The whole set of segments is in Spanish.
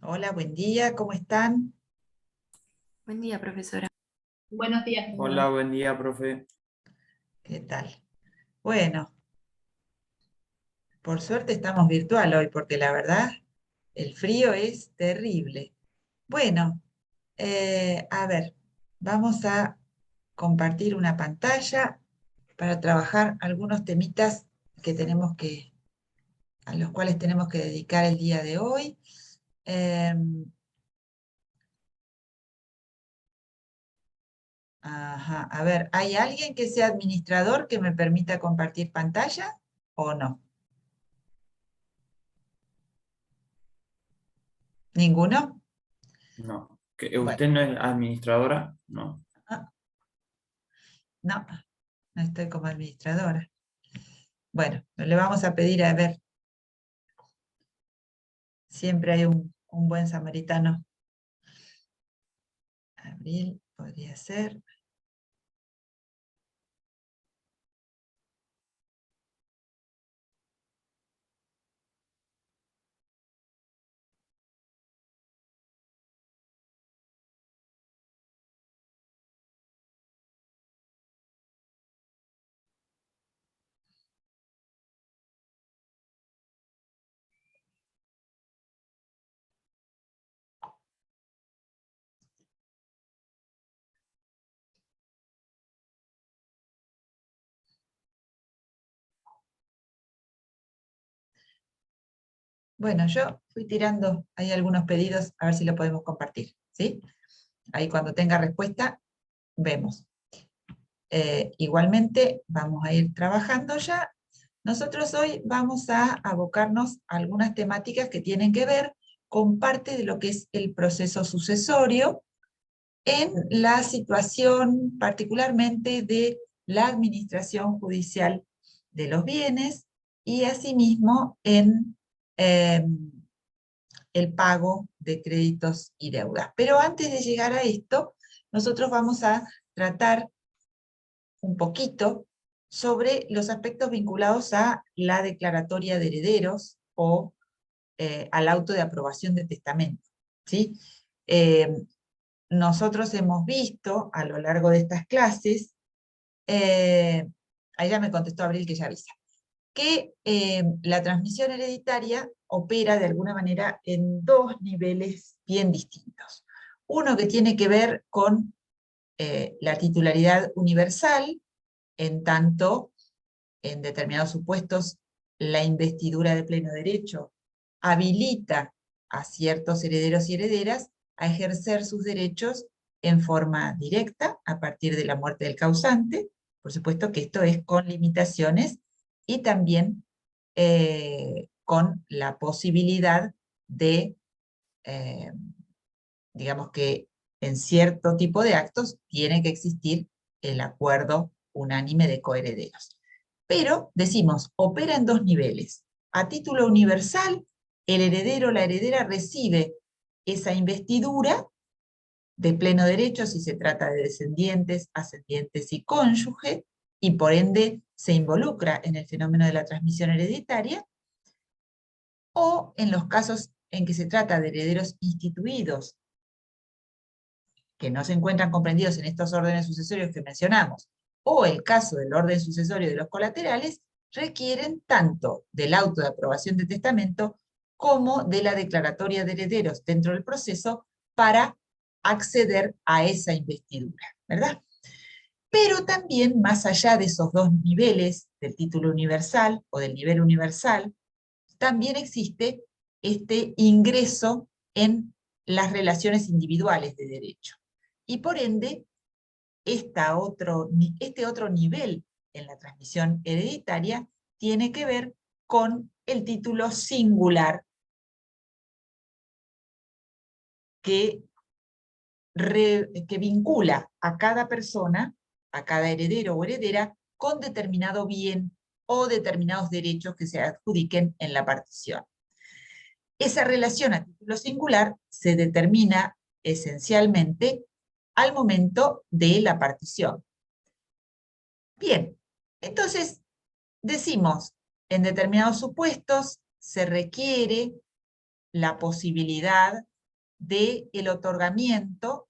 Hola, buen día, ¿cómo están? Buen día, profesora. Buenos días, Hola, Nora. buen día, profe. ¿Qué tal? Bueno, por suerte estamos virtual hoy, porque la verdad, el frío es terrible. Bueno, a ver, vamos a compartir una pantalla para trabajar algunos temitas que a los cuales tenemos que dedicar el día de hoy. Ajá, a ver, ¿hay alguien que sea administrador que me permita compartir pantalla o no? ¿Ninguno? No. Bueno, ¿Usted no es administradora? No. ah, no, no estoy como administradora. Bueno, le vamos a pedir, a ver, siempre hay un buen samaritano. Abril podría ser. Bueno, yo fui tirando, hay algunos pedidos, a ver si lo podemos compartir, ¿sí? Ahí cuando tenga respuesta, vemos. Igualmente, vamos a ir trabajando ya. Nosotros hoy vamos a abocarnos a algunas temáticas que tienen que ver con parte de lo que es el proceso sucesorio en la situación particularmente de la administración judicial de los bienes y asimismo en eh, el pago de créditos y deudas. Pero antes de llegar a esto, nosotros vamos a tratar un poquito sobre los aspectos vinculados a la declaratoria de herederos o al auto de aprobación de testamento, ¿sí? Eh, Nosotros hemos visto a lo largo de estas clases, ahí ya me contestó Abril que ya avisa, que la transmisión hereditaria opera de alguna manera en dos niveles bien distintos. Uno que tiene que ver con la titularidad universal, en tanto en determinados supuestos la investidura de pleno derecho habilita a ciertos herederos y herederas a ejercer sus derechos en forma directa a partir de la muerte del causante. Por supuesto que esto es con limitaciones y también con la posibilidad de, eh, digamos que en cierto tipo de actos tiene que existir el acuerdo unánime de coherederos. Pero, decimos, opera en dos niveles. A título universal, el heredero o la heredera recibe esa investidura de pleno derecho si se trata de descendientes, ascendientes y cónyuge, y por ende se involucra en el fenómeno de la transmisión hereditaria, o en los casos en que se trata de herederos instituidos que no se encuentran comprendidos en estos órdenes sucesorios que mencionamos, o el caso del orden sucesorio de los colaterales, requieren tanto del auto de aprobación de testamento como de la declaratoria de herederos dentro del proceso para acceder a esa investidura, ¿verdad? Pero también, más allá de esos dos niveles, del título universal o del nivel universal, también existe este ingreso en las relaciones individuales de derecho. Y por ende, este otro nivel en la transmisión hereditaria tiene que ver con el título singular que, que vincula a cada persona, a cada heredero o heredera, con determinado bien o determinados derechos que se adjudiquen en la partición. Esa relación a título singular se determina esencialmente al momento de la partición. Bien, entonces decimos, en determinados supuestos se requiere la posibilidad del otorgamiento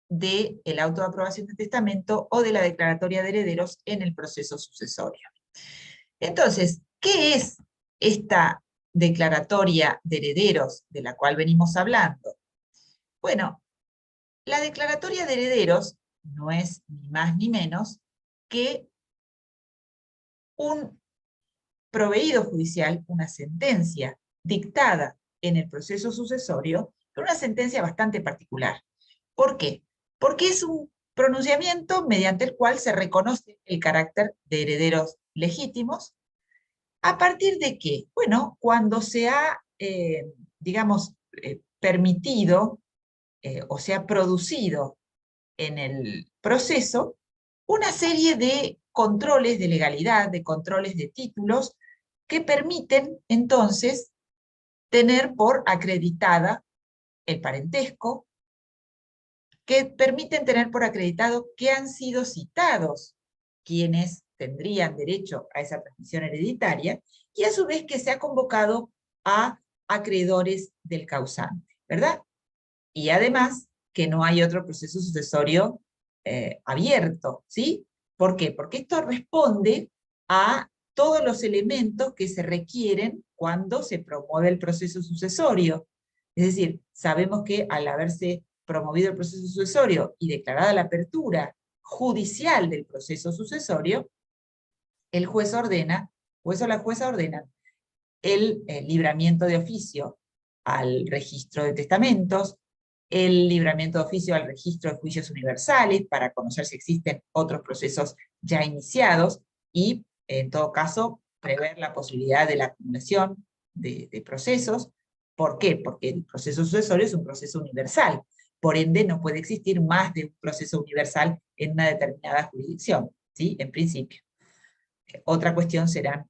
del auto de aprobación de testamento o de la declaratoria de herederos en el proceso sucesorio. Entonces, ¿qué es esta declaratoria de herederos de la cual venimos hablando? Bueno, la declaratoria de herederos no es ni más ni menos que un proveído judicial, una sentencia dictada en el proceso sucesorio, pero una sentencia bastante particular. ¿Por qué? Porque es un pronunciamiento mediante el cual se reconoce el carácter de herederos legítimos. ¿A partir de qué? Bueno, cuando se ha, digamos, permitido o se ha producido en el proceso una serie de controles de legalidad, de controles de títulos, que permiten entonces tener por acreditada el parentesco, que permiten tener por acreditado que han sido citados quienes tendrían derecho a esa transmisión hereditaria, y a su vez que se ha convocado a acreedores del causante, ¿verdad? Y además que no hay otro proceso sucesorio abierto, ¿sí? ¿Por qué? Porque esto responde a todos los elementos que se requieren cuando se promueve el proceso sucesorio. Es decir, sabemos que al haberse promovido el proceso sucesorio y declarada la apertura judicial del proceso sucesorio, el juez ordena, juez o la jueza ordenan el libramiento de oficio al registro de testamentos, el libramiento de oficio al registro de juicios universales para conocer si existen otros procesos ya iniciados y, en todo caso, prever la posibilidad de la acumulación de procesos. ¿Por qué? Porque el proceso sucesorio es un proceso universal. Por ende, no puede existir más de un proceso universal en una determinada jurisdicción, ¿sí? En principio. Otra cuestión serán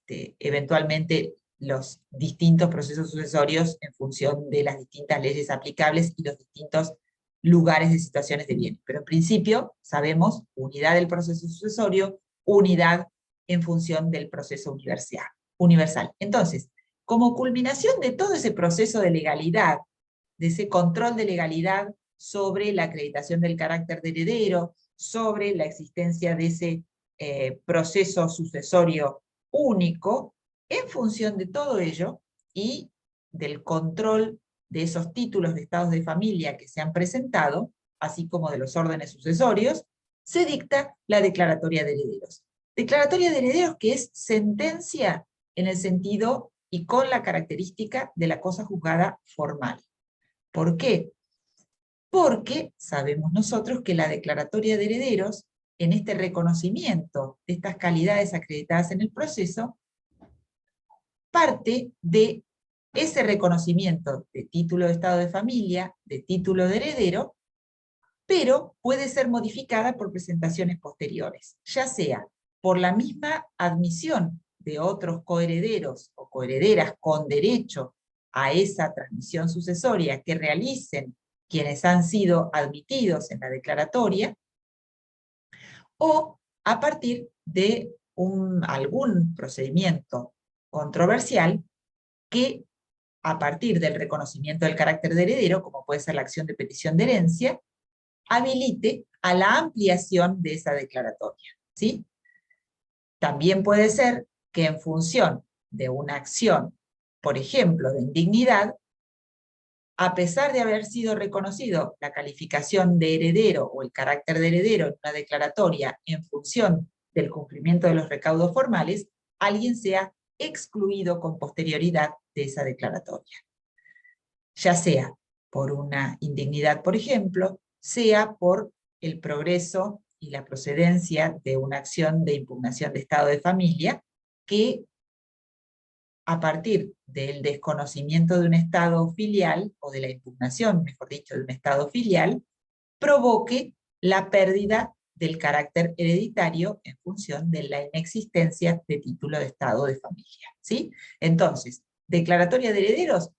eventualmente los distintos procesos sucesorios en función de las distintas leyes aplicables y los distintos lugares de situaciones de bienes. Pero en principio, sabemos, unidad del proceso sucesorio, unidad en función del proceso universal. Entonces, como culminación de todo ese proceso de legalidad, de ese control de legalidad sobre la acreditación del carácter de heredero, sobre la existencia de ese proceso sucesorio único, en función de todo ello y del control de esos títulos de estados de familia que se han presentado, así como de los órdenes sucesorios, se dicta la declaratoria de herederos. Declaratoria de herederos que es sentencia en el sentido y con la característica de la cosa juzgada formal. ¿Por qué? Porque sabemos nosotros que la declaratoria de herederos, en este reconocimiento de estas calidades acreditadas en el proceso, parte de ese reconocimiento de título de estado de familia, de título de heredero, pero puede ser modificada por presentaciones posteriores, ya sea por la misma admisión de otros coherederos o coherederas con derecho a esa transmisión sucesoria que realicen quienes han sido admitidos en la declaratoria, o a partir de algún procedimiento controversial que, a partir del reconocimiento del carácter de heredero, como puede ser la acción de petición de herencia, habilite a la ampliación de esa declaratoria, ¿sí? También puede ser que en función de una acción, por ejemplo, de indignidad, a pesar de haber sido reconocido la calificación de heredero o el carácter de heredero en una declaratoria en función del cumplimiento de los recaudos formales, alguien sea excluido con posterioridad de esa declaratoria. Ya sea por una indignidad, por ejemplo, sea por el progreso y la procedencia de una acción de impugnación de estado de familia que, a partir del desconocimiento de un estado filial, o de la impugnación, mejor dicho, de un estado filial, provoque la pérdida del carácter hereditario en función de la inexistencia de título de estado de familia, ¿sí? Entonces, declaratoria de herederos,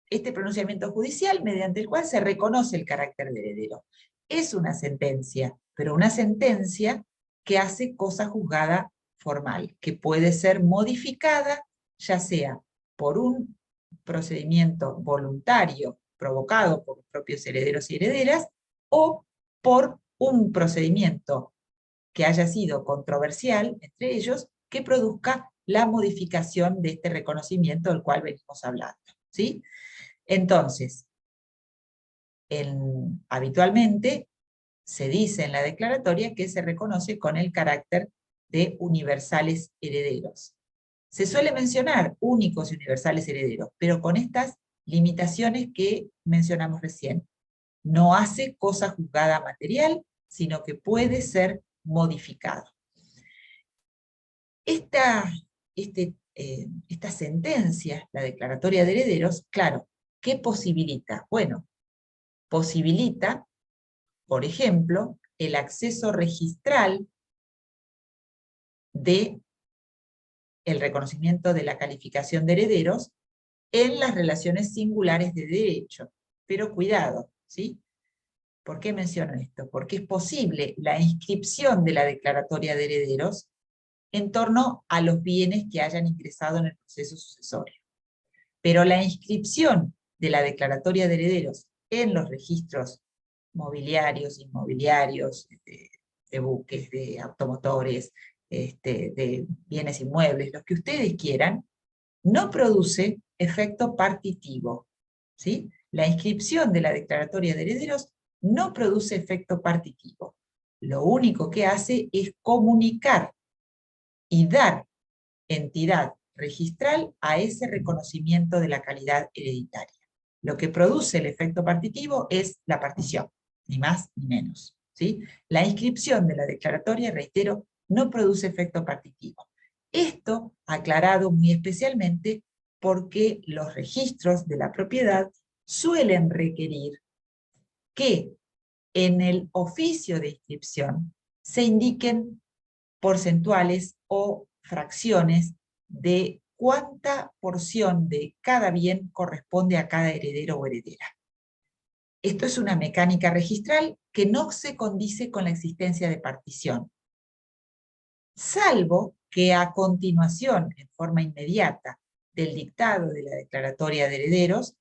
este pronunciamiento judicial mediante el cual se reconoce el carácter de heredero. Es una sentencia, pero una sentencia que hace cosa juzgada formal, que puede ser modificada ya sea por un procedimiento voluntario provocado por los propios herederos y herederas, o por un procedimiento que haya sido controversial entre ellos, que produzca la modificación de este reconocimiento del cual venimos hablando, ¿sí? Entonces, habitualmente se dice en la declaratoria que se reconoce con el carácter de universales herederos. Se suele mencionar únicos y universales herederos, pero con estas limitaciones que mencionamos recién. No hace cosa juzgada material, sino que puede ser modificado. Esta sentencia, la declaratoria de herederos, claro, ¿qué posibilita? Bueno, posibilita, por ejemplo, el acceso registral de el reconocimiento de la calificación de herederos en las relaciones singulares de derecho. Pero cuidado, ¿sí? ¿Por qué menciono esto? Porque es posible la inscripción de la declaratoria de herederos en torno a los bienes que hayan ingresado en el proceso sucesorio. Pero la inscripción de la declaratoria de herederos en los registros mobiliarios, inmobiliarios, de buques, de automotores, de bienes inmuebles, los que ustedes quieran, no produce efecto partitivo, ¿sí? La inscripción de la declaratoria de herederos no produce efecto partitivo. Lo único que hace es comunicar y dar entidad registral a ese reconocimiento de la calidad hereditaria. Lo que produce el efecto partitivo es la partición, ni más ni menos, ¿sí? La inscripción de la declaratoria, reitero, no produce efecto partitivo. Esto aclarado muy especialmente porque los registros de la propiedad suelen requerir que en el oficio de inscripción se indiquen porcentuales o fracciones de cuánta porción de cada bien corresponde a cada heredero o heredera. Esto es una mecánica registral que no se condice con la existencia de partición, salvo que a continuación, en forma inmediata, del dictado de la declaratoria de herederos,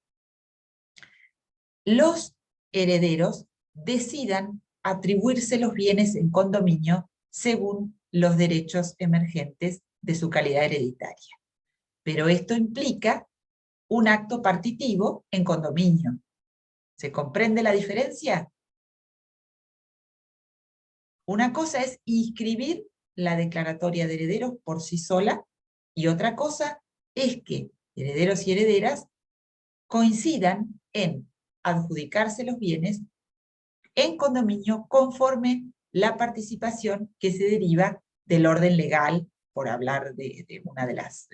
los herederos decidan atribuirse los bienes en condominio según los derechos emergentes de su calidad hereditaria. Pero esto implica un acto partitivo en condominio. ¿Se comprende la diferencia? Una cosa es inscribir la declaratoria de herederos por sí sola, y otra cosa es que herederos y herederas coincidan en adjudicarse los bienes en condominio conforme la participación que se deriva del orden legal, por hablar de una de las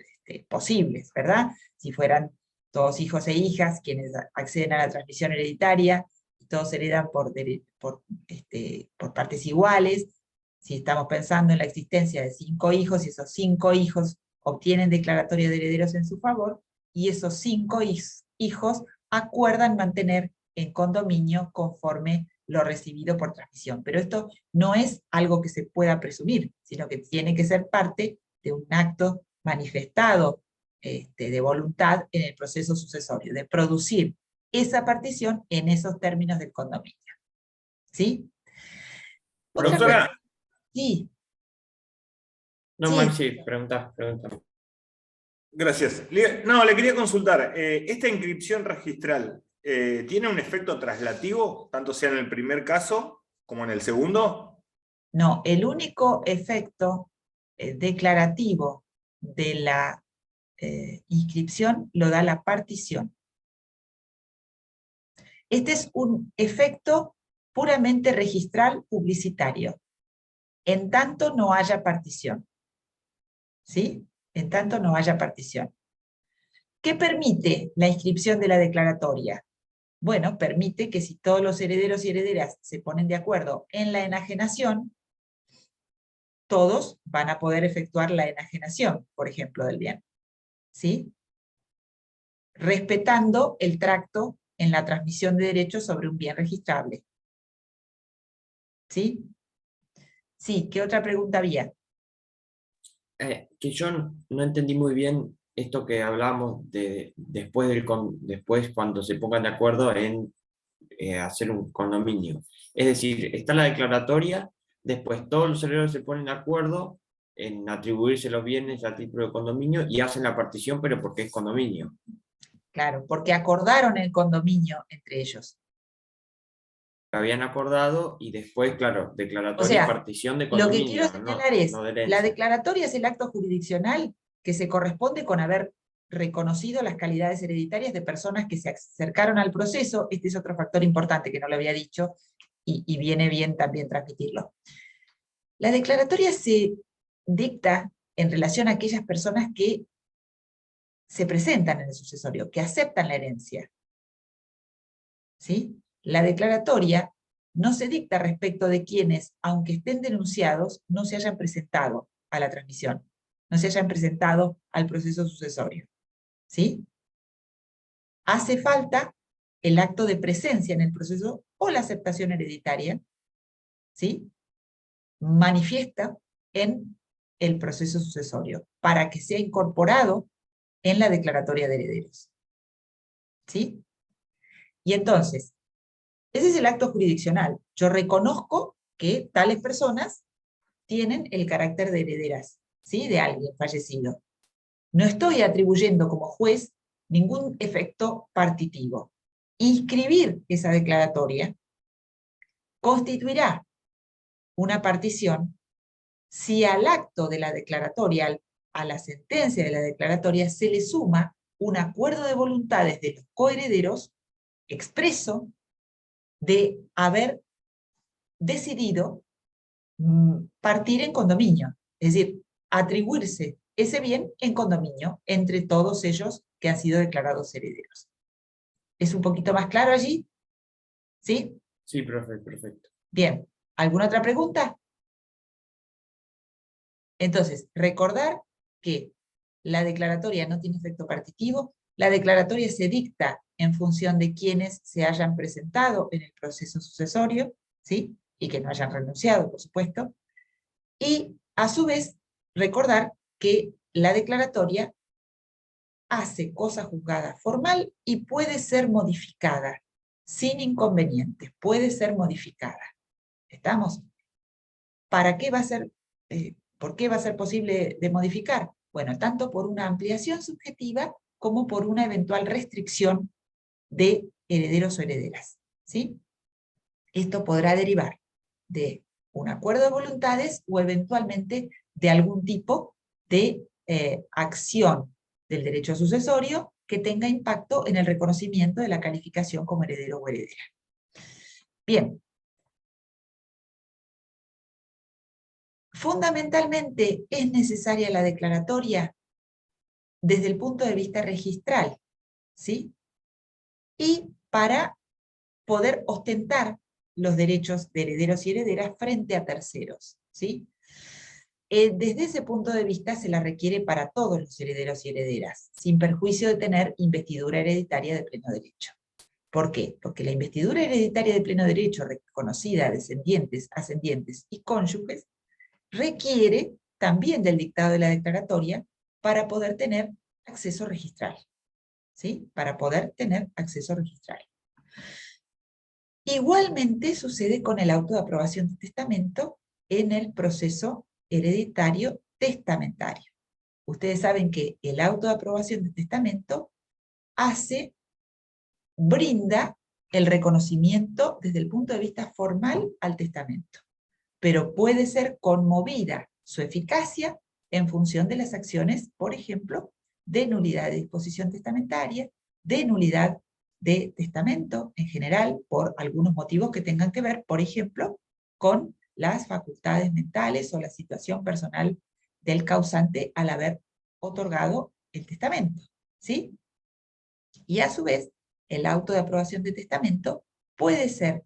posibles, ¿verdad? Si fueran todos hijos e hijas quienes acceden a la transmisión hereditaria, y todos heredan por partes iguales. Si estamos pensando en la existencia de 5 hijos, y esos 5 hijos obtienen declaratoria de herederos en su favor, y esos 5 hijos acuerdan mantener en condominio conforme lo recibido por transmisión. Pero esto no es algo que se pueda presumir, sino que tiene que ser parte de un acto manifestado de voluntad en el proceso sucesorio, de producir esa partición en esos términos del condominio. ¿Sí? Profesora, Sí. no, Sí. Maxi, pregunta. Gracias. No, le quería consultar. ¿Esta inscripción registral tiene un efecto traslativo, tanto sea en el primer caso como en el segundo? No, el único efecto declarativo de la inscripción lo da la partición. Este es un efecto puramente registral publicitario, en tanto no haya partición. ¿Sí? En tanto no haya partición. ¿Qué permite la inscripción de la declaratoria? Bueno, permite que si todos los herederos y herederas se ponen de acuerdo en la enajenación, todos van a poder efectuar la enajenación, por ejemplo, del bien. ¿Sí? Respetando el tracto en la transmisión de derechos sobre un bien registrable. ¿Sí? Sí, ¿qué otra pregunta había? Que yo no entendí muy bien esto que hablamos de después cuando se pongan de acuerdo en hacer un condominio. Es decir, está la declaratoria, después todos los herederos se ponen de acuerdo en atribuirse los bienes a título de condominio y hacen la partición, pero porque es condominio. Claro, porque acordaron el condominio entre ellos. Habían acordado y después, claro, O declaratoria y sea, partición de lo que condominio, quiero señalar es, no de la herencia. declaratoria es el acto jurisdiccional que se corresponde con haber reconocido las calidades hereditarias de personas que se acercaron al proceso. Este es otro factor importante que no lo había dicho y viene bien también transmitirlo. La declaratoria se dicta en relación a aquellas personas que se presentan en el sucesorio, que aceptan la herencia. ¿Sí? La declaratoria no se dicta respecto de quienes, aunque estén denunciados, no se hayan presentado a la transmisión, no se hayan presentado al proceso sucesorio. ¿Sí? Hace falta el acto de presencia en el proceso o la aceptación hereditaria, ¿sí? Manifiesta en el proceso sucesorio, para que sea incorporado en la declaratoria de herederos. ¿Sí? Y entonces, ese es el acto jurisdiccional. Yo reconozco que tales personas tienen el carácter de herederas, ¿sí? De alguien fallecido. No estoy atribuyendo como juez ningún efecto partitivo. Inscribir esa declaratoria constituirá una partición si al acto de la declaratoria, a la sentencia de la declaratoria, se le suma un acuerdo de voluntades de los coherederos expreso de haber decidido partir en condominio, es decir, atribuirse ese bien en condominio entre todos ellos que han sido declarados herederos. ¿Es un poquito más claro allí? ¿Sí? Sí, profe, perfecto. Bien. ¿Alguna otra pregunta? Entonces, recordar que la declaratoria no tiene efecto partitivo, la declaratoria se dicta en función de quienes se hayan presentado en el proceso sucesorio, ¿sí? Y que no hayan renunciado, por supuesto, y a su vez recordar que la declaratoria hace cosa juzgada formal y puede ser modificada sin inconvenientes, puede ser modificada. ¿Estamos? ¿Para qué va a ser, por qué va a ser posible de modificar? Bueno, tanto por una ampliación subjetiva como por una eventual restricción de herederos o herederas, ¿sí? Esto podrá derivar de un acuerdo de voluntades o eventualmente de algún tipo de acción del derecho sucesorio que tenga impacto en el reconocimiento de la calificación como heredero o heredera. Bien. Fundamentalmente es necesaria la declaratoria desde el punto de vista registral, ¿sí? Y para poder ostentar los derechos de herederos y herederas frente a terceros, ¿sí? Desde ese punto de vista se la requiere para todos los herederos y herederas, sin perjuicio de tener investidura hereditaria de pleno derecho. ¿Por qué? Porque la investidura hereditaria de pleno derecho reconocida a descendientes, ascendientes y cónyuges requiere también del dictado de la declaratoria para poder tener acceso registral, ¿sí? Para poder tener acceso registral. Igualmente sucede con el auto de aprobación de testamento en el proceso hereditario testamentario. Ustedes saben que el auto de aprobación de testamento brinda el reconocimiento desde el punto de vista formal al testamento, pero puede ser conmovida su eficacia en función de las acciones, por ejemplo, de nulidad de disposición testamentaria, de nulidad de testamento en general, por algunos motivos que tengan que ver, por ejemplo, con las facultades mentales o la situación personal del causante al haber otorgado el testamento, ¿sí? Y a su vez, el auto de aprobación de testamento puede ser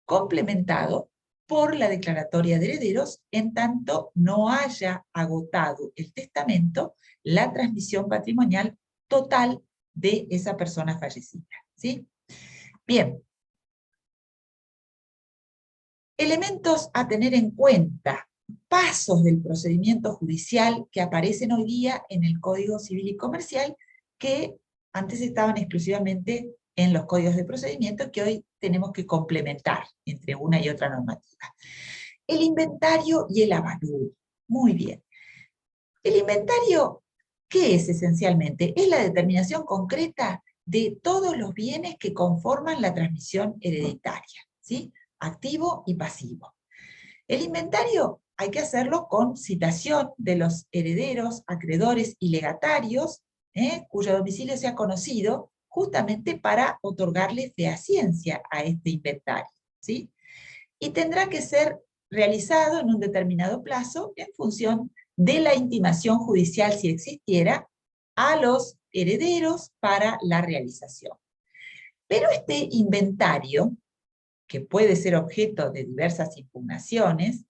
complementado por la declaratoria de herederos en tanto no haya agotado el testamento la transmisión patrimonial total de esa persona fallecida, ¿sí? Bien. Elementos a tener en cuenta pasos del procedimiento judicial que aparecen hoy día en el Código Civil y Comercial, que antes estaban exclusivamente en los códigos de procedimiento, que hoy tenemos que complementar entre una y otra normativa. El inventario y el avalúo. Muy bien. El inventario, ¿qué es esencialmente? Es la determinación concreta de todos los bienes que conforman la transmisión hereditaria, ¿sí? Activo y pasivo. El inventario hay que hacerlo con citación de los herederos, acreedores y legatarios, cuyo domicilio sea conocido, justamente para otorgarle fehaciencia a este inventario, ¿sí? Y tendrá que ser realizado en un determinado plazo en función de la intimación judicial, si existiera, a los herederos para la realización. Pero este inventario, que puede ser objeto de diversas impugnaciones,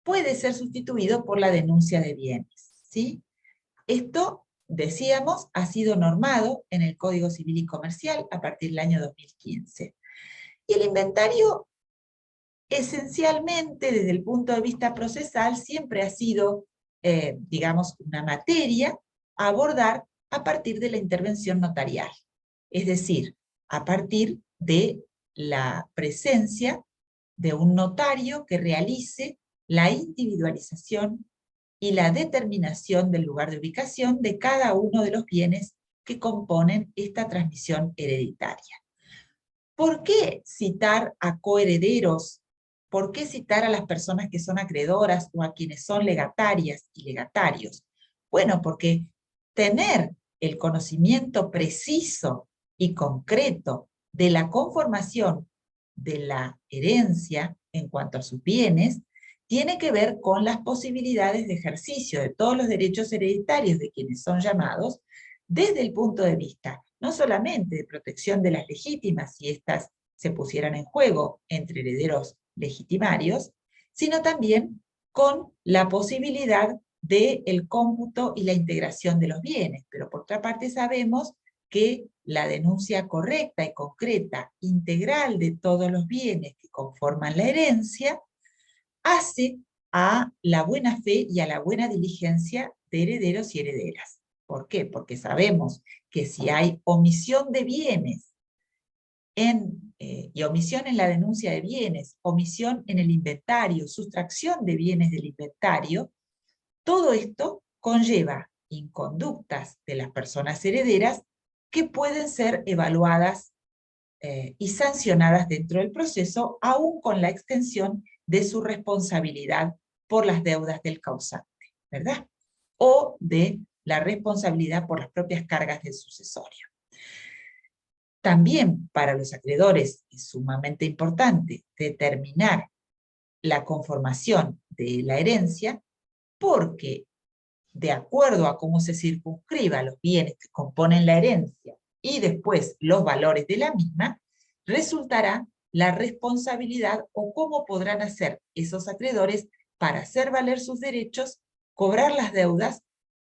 puede ser sustituido por la denuncia de bienes, ¿sí? Esto, decíamos, ha sido normado en el Código Civil y Comercial a partir del año 2015. Y el inventario, esencialmente, desde el punto de vista procesal, siempre ha sido, digamos, una materia a abordar a partir de la intervención notarial. Es decir, a partir de la presencia de un notario que realice la individualización y la determinación del lugar de ubicación de cada uno de los bienes que componen esta transmisión hereditaria. ¿Por qué citar a coherederos? ¿Por qué citar a las personas que son acreedoras o a quienes son legatarias y legatarios? Bueno, porque tener el conocimiento preciso y concreto de la conformación de la herencia en cuanto a sus bienes tiene que ver con las posibilidades de ejercicio de todos los derechos hereditarios de quienes son llamados, desde el punto de vista no solamente de protección de las legítimas, si éstas se pusieran en juego entre herederos legitimarios, sino también con la posibilidad del cómputo y la integración de los bienes. Pero por otra parte sabemos que la denuncia correcta y concreta, integral de todos los bienes que conforman la herencia, hace a la buena fe y a la buena diligencia de herederos y herederas. ¿Por qué? Porque sabemos que si hay omisión de bienes y omisión en la denuncia de bienes, omisión en el inventario, sustracción de bienes del inventario, todo esto conlleva inconductas de las personas herederas que pueden ser evaluadas y sancionadas dentro del proceso, aún con la extensión de su responsabilidad por las deudas del causante, ¿verdad? O de la responsabilidad por las propias cargas del sucesorio. También para los acreedores es sumamente importante determinar la conformación de la herencia, porque de acuerdo a cómo se circunscriba los bienes que componen la herencia y después los valores de la misma, resultará la responsabilidad o cómo podrán hacer esos acreedores para hacer valer sus derechos, cobrar las deudas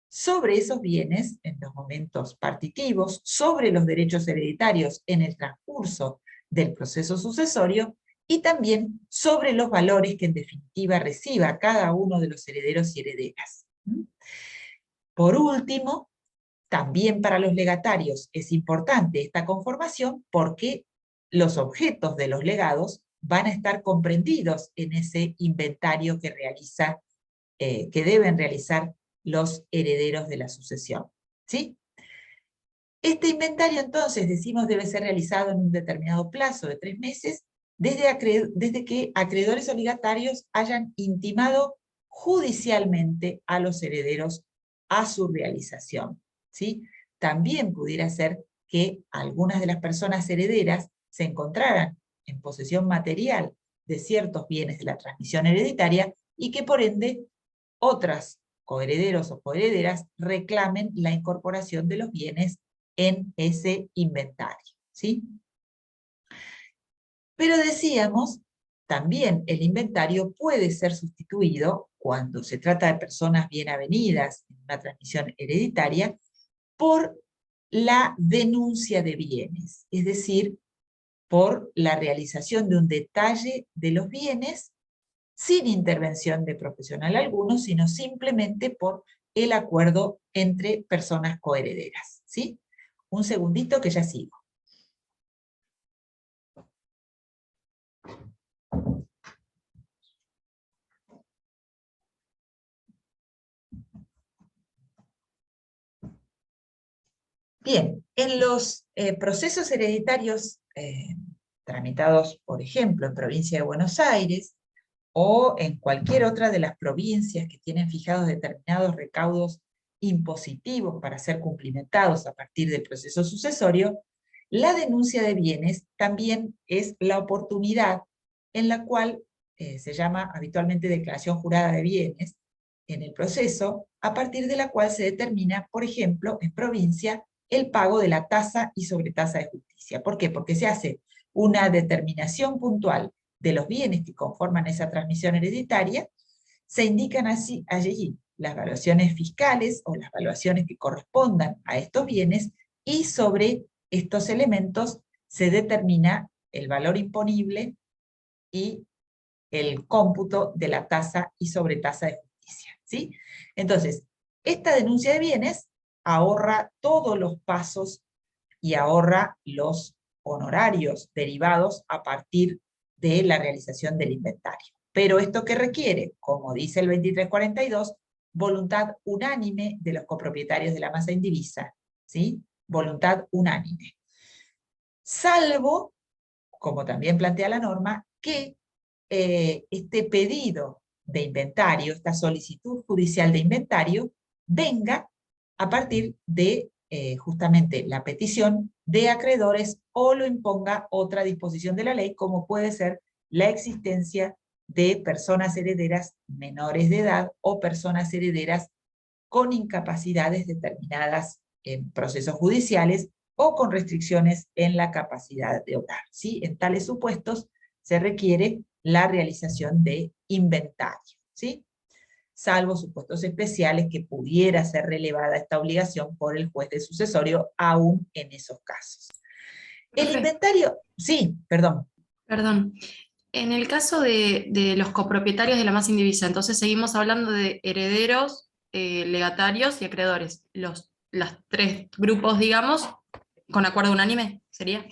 sobre esos bienes en los momentos partitivos, sobre los derechos hereditarios en el transcurso del proceso sucesorio, y también sobre los valores que en definitiva reciba cada uno de los herederos y herederas. Por último, también para los legatarios es importante esta conformación porque los objetos de los legados van a estar comprendidos en ese inventario que deben realizar los herederos de la sucesión, ¿sí? Este inventario, entonces, decimos, debe ser realizado en un determinado plazo de 3 meses, desde que acreedores obligatarios hayan intimado judicialmente a los herederos a su realización, ¿sí? También pudiera ser que algunas de las personas herederas se encontraran en posesión material de ciertos bienes de la transmisión hereditaria y que por ende otras coherederos o coherederas reclamen la incorporación de los bienes en ese inventario, ¿sí? Pero decíamos, también el inventario puede ser sustituido, cuando se trata de personas bien avenidas en una transmisión hereditaria, por la denuncia de bienes, es decir, por la realización de un detalle de los bienes sin intervención de profesional alguno, sino simplemente por el acuerdo entre personas coherederas, ¿sí? Un segundito que ya sigo. Bien, en los procesos hereditarios tramitados, por ejemplo, en provincia de Buenos Aires, o en cualquier otra de las provincias que tienen fijados determinados recaudos impositivos para ser cumplimentados a partir del proceso sucesorio, la denuncia de bienes también es la oportunidad en la cual se llama habitualmente declaración jurada de bienes en el proceso, a partir de la cual se determina, por ejemplo, en provincia, el pago de la tasa y sobretasa de justicia. ¿Por qué? Porque se hace una determinación puntual de los bienes que conforman esa transmisión hereditaria, se indican allí las valuaciones fiscales o las valuaciones que correspondan a estos bienes, y sobre estos elementos se determina el valor imponible y el cómputo de la tasa y sobretasa de justicia, ¿sí? Entonces, esta denuncia de bienes ahorra todos los pasos y ahorra los honorarios derivados a partir de la realización del inventario. Pero esto que requiere, como dice el 2342, voluntad unánime de los copropietarios de la masa indivisa, ¿sí? Voluntad unánime. Salvo, como también plantea la norma, que este pedido de inventario, esta solicitud judicial de inventario, venga a partir de justamente la petición de acreedores o lo imponga otra disposición de la ley, como puede ser la existencia de personas herederas menores de edad o personas herederas con incapacidades determinadas en procesos judiciales o con restricciones en la capacidad de obrar, ¿sí? En tales supuestos se requiere la realización de inventario, ¿sí? Salvo supuestos especiales que pudiera ser relevada esta obligación por el juez de sucesorio, aún en esos casos. El inventario, sí, perdón. Perdón. En el caso de los copropietarios de la masa indivisa, entonces seguimos hablando de herederos, legatarios y acreedores. Los tres grupos, digamos, con acuerdo unánime, ¿sería?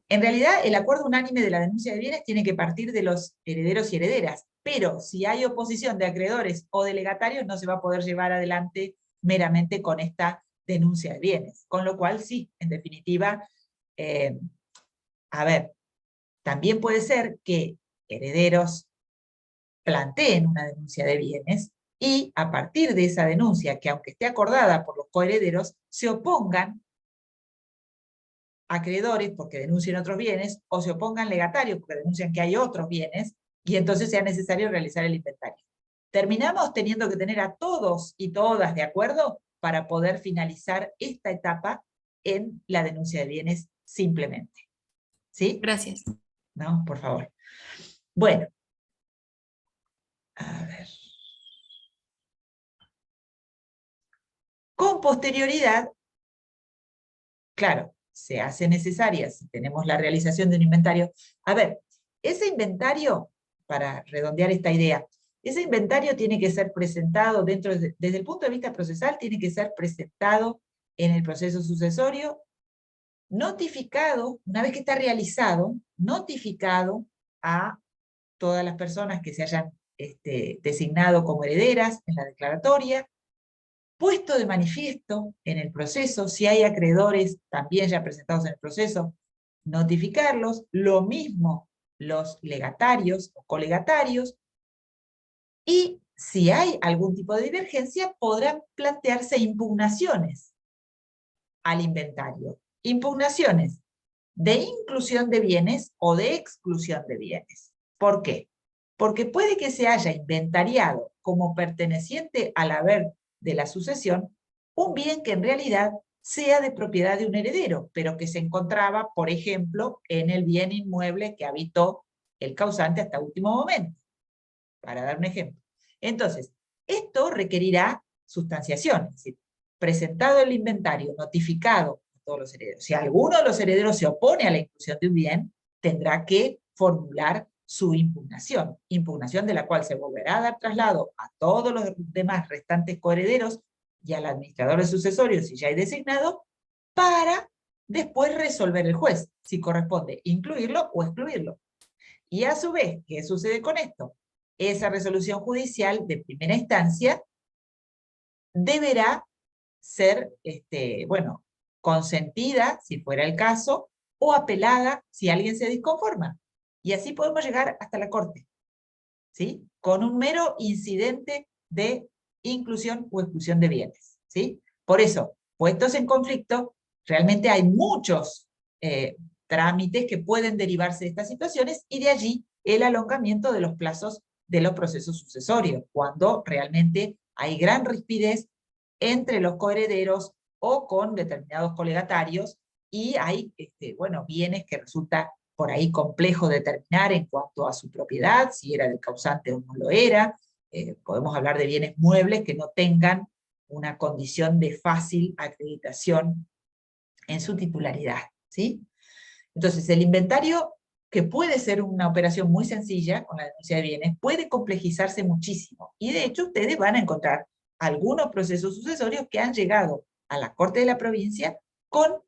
En realidad, el acuerdo unánime de la denuncia de bienes tiene que partir de los herederos y herederas, pero si hay oposición de acreedores o de legatarios, no se va a poder llevar adelante meramente con esta denuncia de bienes. Con lo cual, sí, en definitiva, a ver, también puede ser que herederos planteen una denuncia de bienes y a partir de esa denuncia, que aunque esté acordada por los coherederos, se opongan acreedores porque denuncien otros bienes, o se opongan legatarios porque denuncian que hay otros bienes, y entonces sea necesario realizar el inventario. Terminamos teniendo que tener a todos y todas de acuerdo para poder finalizar esta etapa en la denuncia de bienes simplemente. ¿Sí? Gracias. No, por favor. Bueno. A ver. Con posterioridad, claro, se hace necesaria si tenemos la realización de un inventario. A ver, ese inventario, para redondear esta idea, ese inventario tiene que ser presentado desde el punto de vista procesal, tiene que ser presentado en el proceso sucesorio, notificado, una vez que está realizado, notificado a todas las personas que se hayan designado como herederas en la declaratoria, puesto de manifiesto en el proceso, si hay acreedores también ya presentados en el proceso, notificarlos, lo mismo los legatarios o colegatarios, y si hay algún tipo de divergencia, podrán plantearse impugnaciones al inventario. Impugnaciones de inclusión de bienes o de exclusión de bienes. ¿Por qué? Porque puede que se haya inventariado como perteneciente al haber de la sucesión un bien que en realidad sea de propiedad de un heredero, pero que se encontraba, por ejemplo, en el bien inmueble que habitó el causante hasta último momento, para dar un ejemplo. Entonces, esto requerirá sustanciación, es decir, presentado el inventario, notificado a todos los herederos. Si alguno de los herederos se opone a la inclusión de un bien, tendrá que formular su impugnación de la cual se volverá a dar traslado a todos los demás restantes coherederos y al administrador de sucesorios, si ya hay designado, para después resolver el juez, si corresponde incluirlo o excluirlo. Y a su vez, ¿qué sucede con esto? Esa resolución judicial de primera instancia deberá ser, bueno, consentida, si fuera el caso, o apelada si alguien se disconforma. Y así podemos llegar hasta la Corte, ¿sí? Con un mero incidente de inclusión o exclusión de bienes, ¿sí? Por eso, puestos en conflicto, realmente hay muchos trámites que pueden derivarse de estas situaciones, y de allí el alongamiento de los plazos de los procesos sucesorios, cuando realmente hay gran rispidez entre los coherederos o con determinados colegatarios, y hay bueno, bienes que resulta por ahí complejo determinar en cuanto a su propiedad, si era del causante o no lo era. Podemos hablar de bienes muebles que no tengan una condición de fácil acreditación en su titularidad, ¿sí? Entonces, el inventario, que puede ser una operación muy sencilla con la denuncia de bienes, puede complejizarse muchísimo. Y de hecho, ustedes van a encontrar algunos procesos sucesorios que han llegado a la Corte de la Provincia con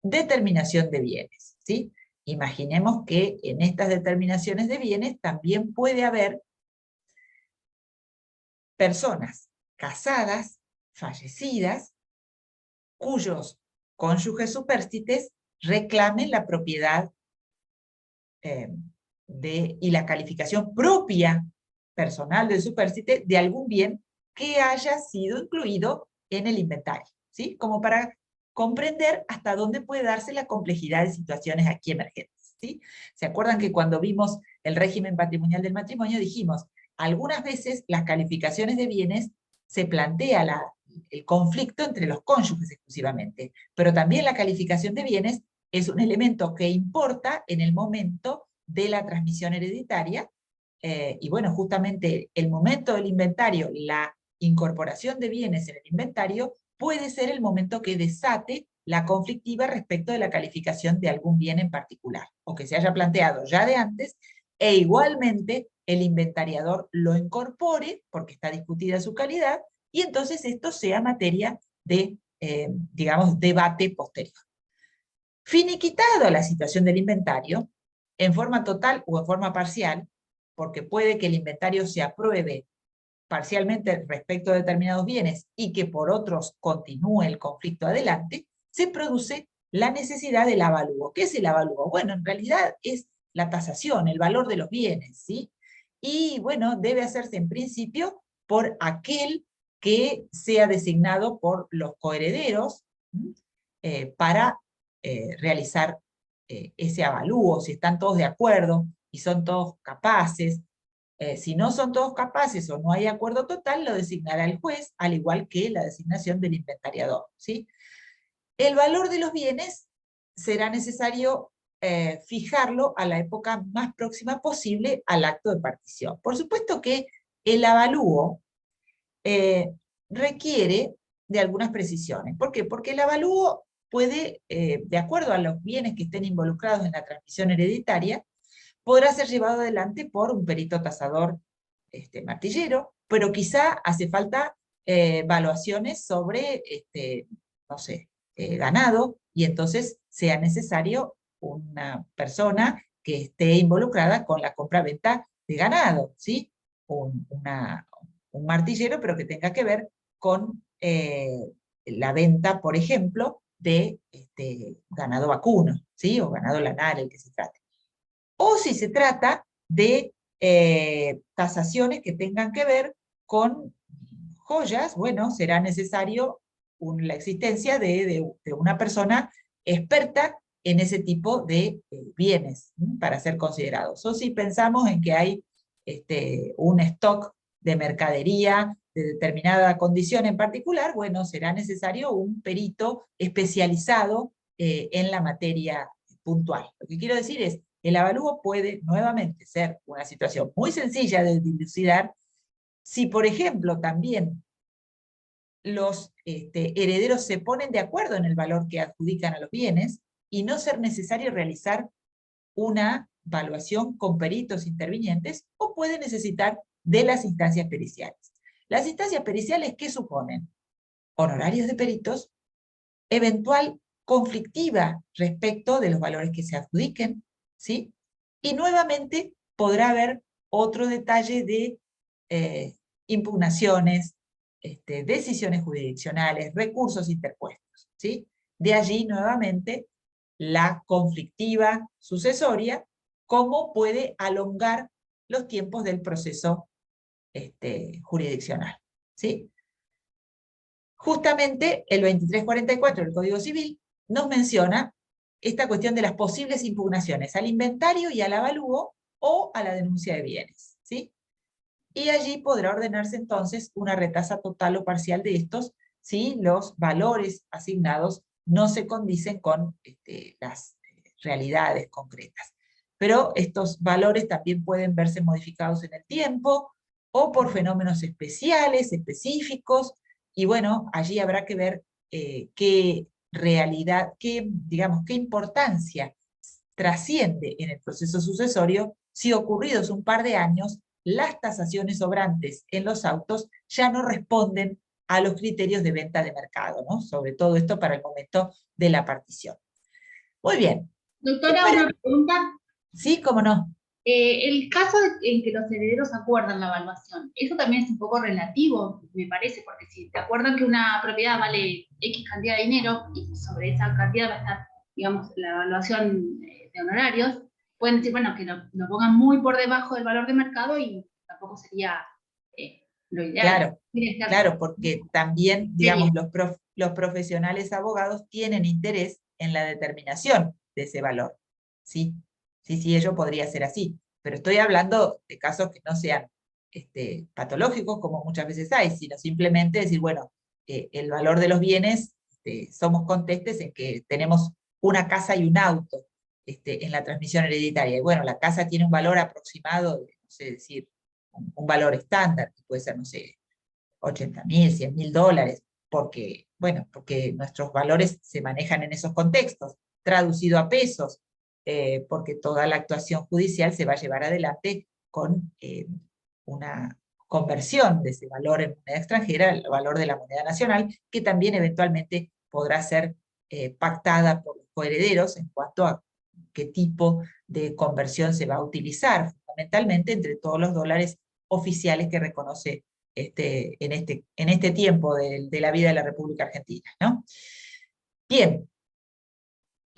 determinación de bienes, ¿sí? Imaginemos que en estas determinaciones de bienes también puede haber personas casadas, fallecidas, cuyos cónyuges supérstites reclamen la propiedad y la calificación propia personal del supérstite de algún bien que haya sido incluido en el inventario, ¿sí? Como para comprender hasta dónde puede darse la complejidad de situaciones aquí emergentes, ¿sí? ¿Se acuerdan que cuando vimos el régimen patrimonial del matrimonio dijimos, algunas veces las calificaciones de bienes se plantea el conflicto entre los cónyuges exclusivamente, pero también la calificación de bienes es un elemento que importa en el momento de la transmisión hereditaria, y bueno, justamente el momento del inventario, la incorporación de bienes en el inventario, puede ser el momento que desate la conflictiva respecto de la calificación de algún bien en particular, o que se haya planteado ya de antes, e igualmente el inventariador lo incorpore, porque está discutida su calidad, y entonces esto sea materia de, digamos, debate posterior. Finiquitado la situación del inventario, en forma total o en forma parcial, porque puede que el inventario se apruebe parcialmente respecto a determinados bienes y que por otros continúe el conflicto adelante, se produce la necesidad del avalúo. ¿Qué es el avalúo? Bueno, en realidad es la tasación, el valor de los bienes, ¿sí? Y bueno, debe hacerse en principio por aquel que sea designado por los coherederos para realizar ese avalúo, si están todos de acuerdo y son todos capaces. Si no son todos capaces o no hay acuerdo total, lo designará el juez, al igual que la designación del inventariador, ¿sí? El valor de los bienes será necesario fijarlo a la época más próxima posible al acto de partición. Por supuesto que el avalúo requiere de algunas precisiones. ¿Por qué? Porque el avalúo puede, de acuerdo a los bienes que estén involucrados en la transmisión hereditaria, podrá ser llevado adelante por un perito tasador martillero, pero quizá hace falta evaluaciones sobre, no sé, ganado, y entonces sea necesario una persona que esté involucrada con la compra-venta de ganado, ¿sí? Un martillero, pero que tenga que ver con la venta, por ejemplo, de ganado vacuno, ¿sí? O ganado lanar, el que se trate. O si se trata de tasaciones que tengan que ver con joyas, bueno, será necesario la existencia de una persona experta en ese tipo de bienes para ser considerados. O si pensamos en que hay un stock de mercadería de determinada condición en particular, bueno, será necesario un perito especializado en la materia puntual. Lo que quiero decir es, el avalúo puede nuevamente ser una situación muy sencilla de dilucidar si, por ejemplo, también los herederos se ponen de acuerdo en el valor que adjudican a los bienes, y no ser necesario realizar una valuación con peritos intervinientes o puede necesitar de las instancias periciales. Las instancias periciales, ¿qué suponen? Honorarios de peritos, eventual conflictiva respecto de los valores que se adjudiquen, ¿sí? Y nuevamente podrá haber otro detalle de impugnaciones, decisiones jurisdiccionales, recursos interpuestos, ¿sí? De allí nuevamente la conflictiva sucesoria, cómo puede alongar los tiempos del proceso jurisdiccional, ¿sí? Justamente el 2344 del Código Civil nos menciona esta cuestión de las posibles impugnaciones al inventario y al avalúo o a la denuncia de bienes, ¿sí? Y allí podrá ordenarse entonces una retasa total o parcial de estos si los valores asignados no se condicen con las realidades concretas. Pero estos valores también pueden verse modificados en el tiempo o por fenómenos especiales, específicos, y bueno, allí habrá que ver qué realidad, digamos, qué importancia trasciende en el proceso sucesorio si ocurridos un par de años las tasaciones sobrantes en los autos ya no responden a los criterios de venta de mercado, ¿no? Sobre todo esto para el momento de la partición. Muy bien. Doctora, una pregunta. Sí, cómo no. El caso en que los herederos acuerdan la evaluación, eso también es un poco relativo, me parece, porque si te acuerdan que una propiedad vale X cantidad de dinero y sobre esa cantidad va a estar, digamos, la evaluación de honorarios, pueden decir, bueno, que lo pongan muy por debajo del valor de mercado y tampoco sería lo ideal. Claro, claro, porque también, digamos, los profesionales abogados tienen interés en la determinación de ese valor, ¿sí? Sí, ello podría ser así, pero estoy hablando de casos que no sean patológicos, como muchas veces hay, sino simplemente decir, bueno, el valor de los bienes, somos contestes en que tenemos una casa y un auto en la transmisión hereditaria, y bueno, la casa tiene un valor aproximado de, no sé, decir, un valor estándar, que puede ser, no sé, 80.000, 100.000 dólares, porque, bueno, porque nuestros valores se manejan en esos contextos, traducido a pesos, porque toda la actuación judicial se va a llevar adelante con una conversión de ese valor en moneda extranjera al valor de la moneda nacional, que también eventualmente podrá ser pactada por los coherederos en cuanto a qué tipo de conversión se va a utilizar, fundamentalmente entre todos los dólares oficiales que reconoce en este tiempo de la vida de la República Argentina, ¿no? Bien,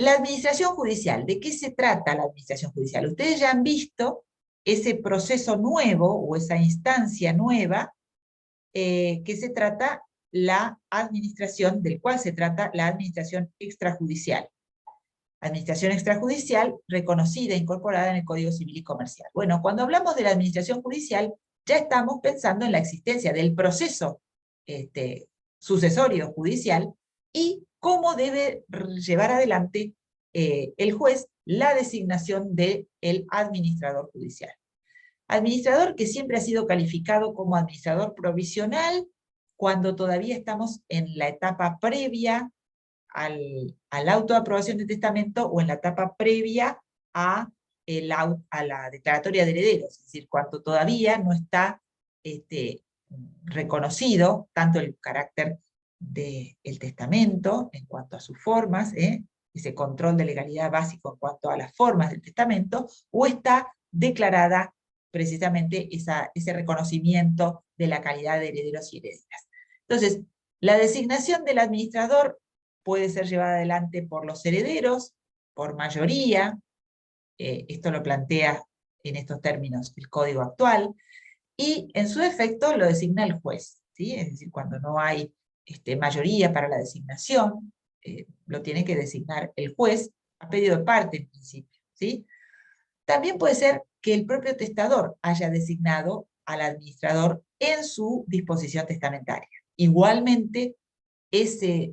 la administración judicial, ¿de qué se trata la administración judicial? Ustedes ya han visto ese proceso nuevo o esa instancia nueva que se trata la administración, del cual se trata la administración extrajudicial. Administración extrajudicial reconocida e incorporada en el Código Civil y Comercial. Bueno, cuando hablamos de la administración judicial, ya estamos pensando en la existencia del proceso sucesorio judicial y cómo debe llevar adelante el juez la designación del administrador judicial. Administrador que siempre ha sido calificado como administrador provisional cuando todavía estamos en la etapa previa al auto de aprobación de testamento o en la etapa previa a la declaratoria de herederos, es decir, cuando todavía no está reconocido tanto el carácter del testamento en cuanto a sus formas, ese control de legalidad básico en cuanto a las formas del testamento, o está declarada precisamente ese reconocimiento de la calidad de herederos y herederas. Entonces, la designación del administrador puede ser llevada adelante por los herederos, por mayoría, esto lo plantea en estos términos el código actual, y en su defecto lo designa el juez, ¿sí? Es decir, cuando no hay mayoría para la designación, lo tiene que designar el juez a pedido de parte en principio, ¿sí? También puede ser que el propio testador haya designado al administrador en su disposición testamentaria. Igualmente, ese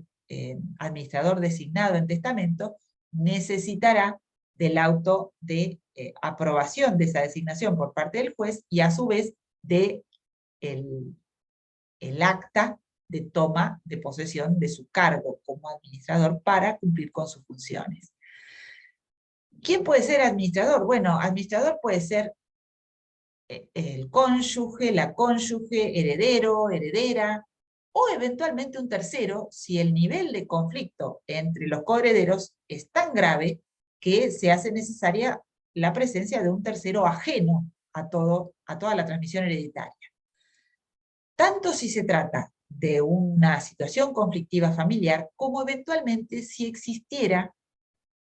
administrador designado en testamento necesitará del auto de aprobación de esa designación por parte del juez y a su vez de el acta de toma de posesión de su cargo como administrador para cumplir con sus funciones. ¿Quién puede ser administrador? Bueno, administrador puede ser el cónyuge, la cónyuge, heredero, heredera, o eventualmente un tercero, si el nivel de conflicto entre los coherederos es tan grave que se hace necesaria la presencia de un tercero ajeno a toda la transmisión hereditaria. Tanto si se trata de una situación conflictiva familiar, como eventualmente si existiera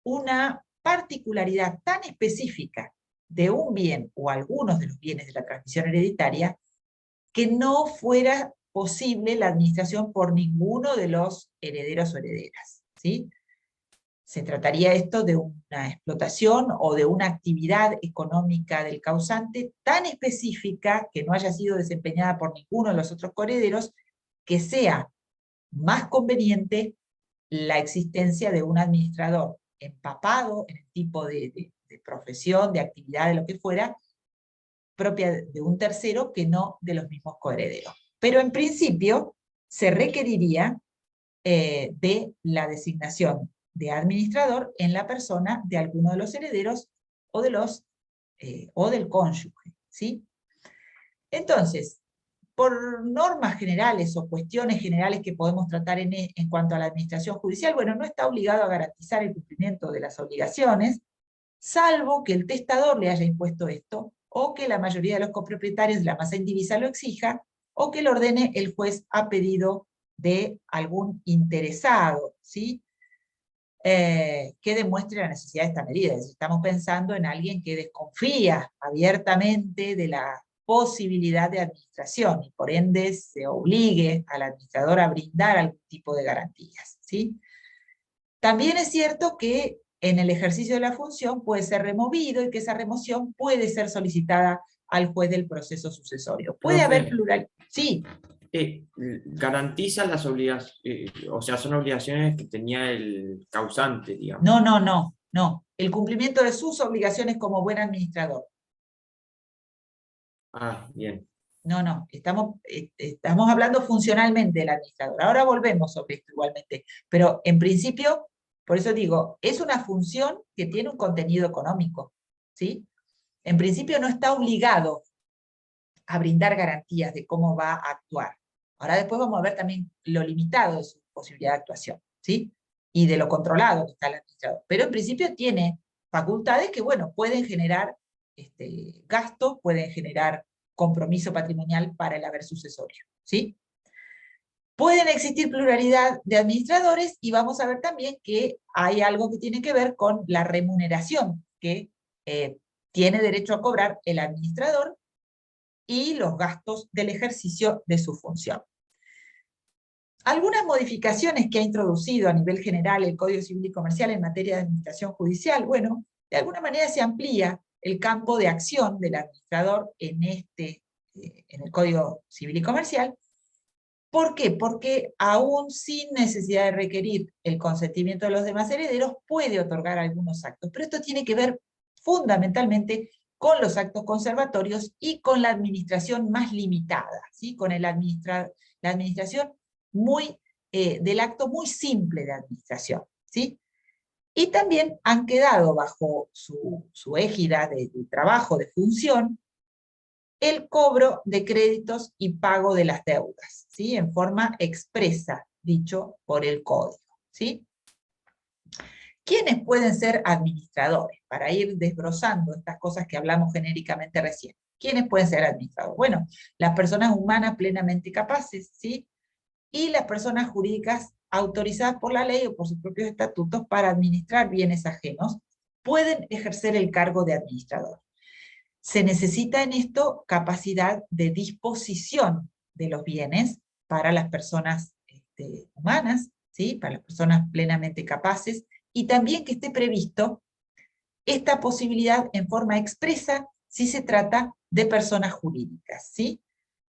una particularidad tan específica de un bien o algunos de los bienes de la transmisión hereditaria que no fuera posible la administración por ninguno de los herederos o herederas, ¿sí? Se trataría esto de una explotación o de una actividad económica del causante tan específica que no haya sido desempeñada por ninguno de los otros coherederos, que sea más conveniente la existencia de un administrador empapado en el tipo de profesión, de actividad, de lo que fuera, propia de un tercero que no de los mismos coherederos. Pero en principio se requeriría de la designación de administrador en la persona de alguno de los herederos o, o del cónyuge, ¿sí? Entonces, por normas generales o cuestiones generales que podemos tratar en cuanto a la administración judicial, bueno, no está obligado a garantizar el cumplimiento de las obligaciones, salvo que el testador le haya impuesto esto, o que la mayoría de los copropietarios de la masa indivisa lo exija, o que lo ordene el juez a pedido de algún interesado, ¿sí? Que demuestre la necesidad de esta medida. Es decir, estamos pensando en alguien que desconfía abiertamente de la posibilidad de administración, y por ende se obligue al administrador a brindar algún tipo de garantías, ¿sí? También es cierto que en el ejercicio de la función puede ser removido, y que esa remoción puede ser solicitada al juez del proceso sucesorio. Puede haber plural... Sí. Garantiza las obligaciones, o sea, son obligaciones que tenía el causante, digamos. No. El cumplimiento de sus obligaciones como buen administrador. Ah, bien. No, estamos hablando funcionalmente del administrador. Ahora volvemos sobre esto igualmente, pero en principio, por eso digo, es una función que tiene un contenido económico, ¿sí? En principio no está obligado a brindar garantías de cómo va a actuar. Ahora después vamos a ver también lo limitado de su posibilidad de actuación, ¿sí? Y de lo controlado que está el administrador. Pero en principio tiene facultades que, bueno, pueden generar gastos, pueden generar compromiso patrimonial para el haber sucesorio, ¿sí? Pueden existir pluralidad de administradores, y vamos a ver también que hay algo que tiene que ver con la remuneración que tiene derecho a cobrar el administrador y los gastos del ejercicio de su función. Algunas modificaciones que ha introducido a nivel general el Código Civil y Comercial en materia de administración judicial, bueno, de alguna manera se amplía el campo de acción del administrador en el Código Civil y Comercial. ¿Por qué? Porque aún sin necesidad de requerir el consentimiento de los demás herederos, puede otorgar algunos actos. Pero esto tiene que ver fundamentalmente con los actos conservatorios y con la administración más limitada, ¿sí? Con la administración del acto muy simple de administración, ¿sí? Y también han quedado bajo su égida de trabajo, de función, el cobro de créditos y pago de las deudas, ¿sí? En forma expresa, dicho por el Código, ¿sí? ¿Quiénes pueden ser administradores? Para ir desbrozando estas cosas que hablamos genéricamente recién. ¿Quiénes pueden ser administradores? Bueno, las personas humanas plenamente capaces, ¿sí? Y las personas jurídicas autorizadas por la ley o por sus propios estatutos para administrar bienes ajenos pueden ejercer el cargo de administrador. Se necesita en esto capacidad de disposición de los bienes para las personas humanas, ¿sí? Para las personas plenamente capaces, y también que esté previsto esta posibilidad en forma expresa si se trata de personas jurídicas, ¿sí?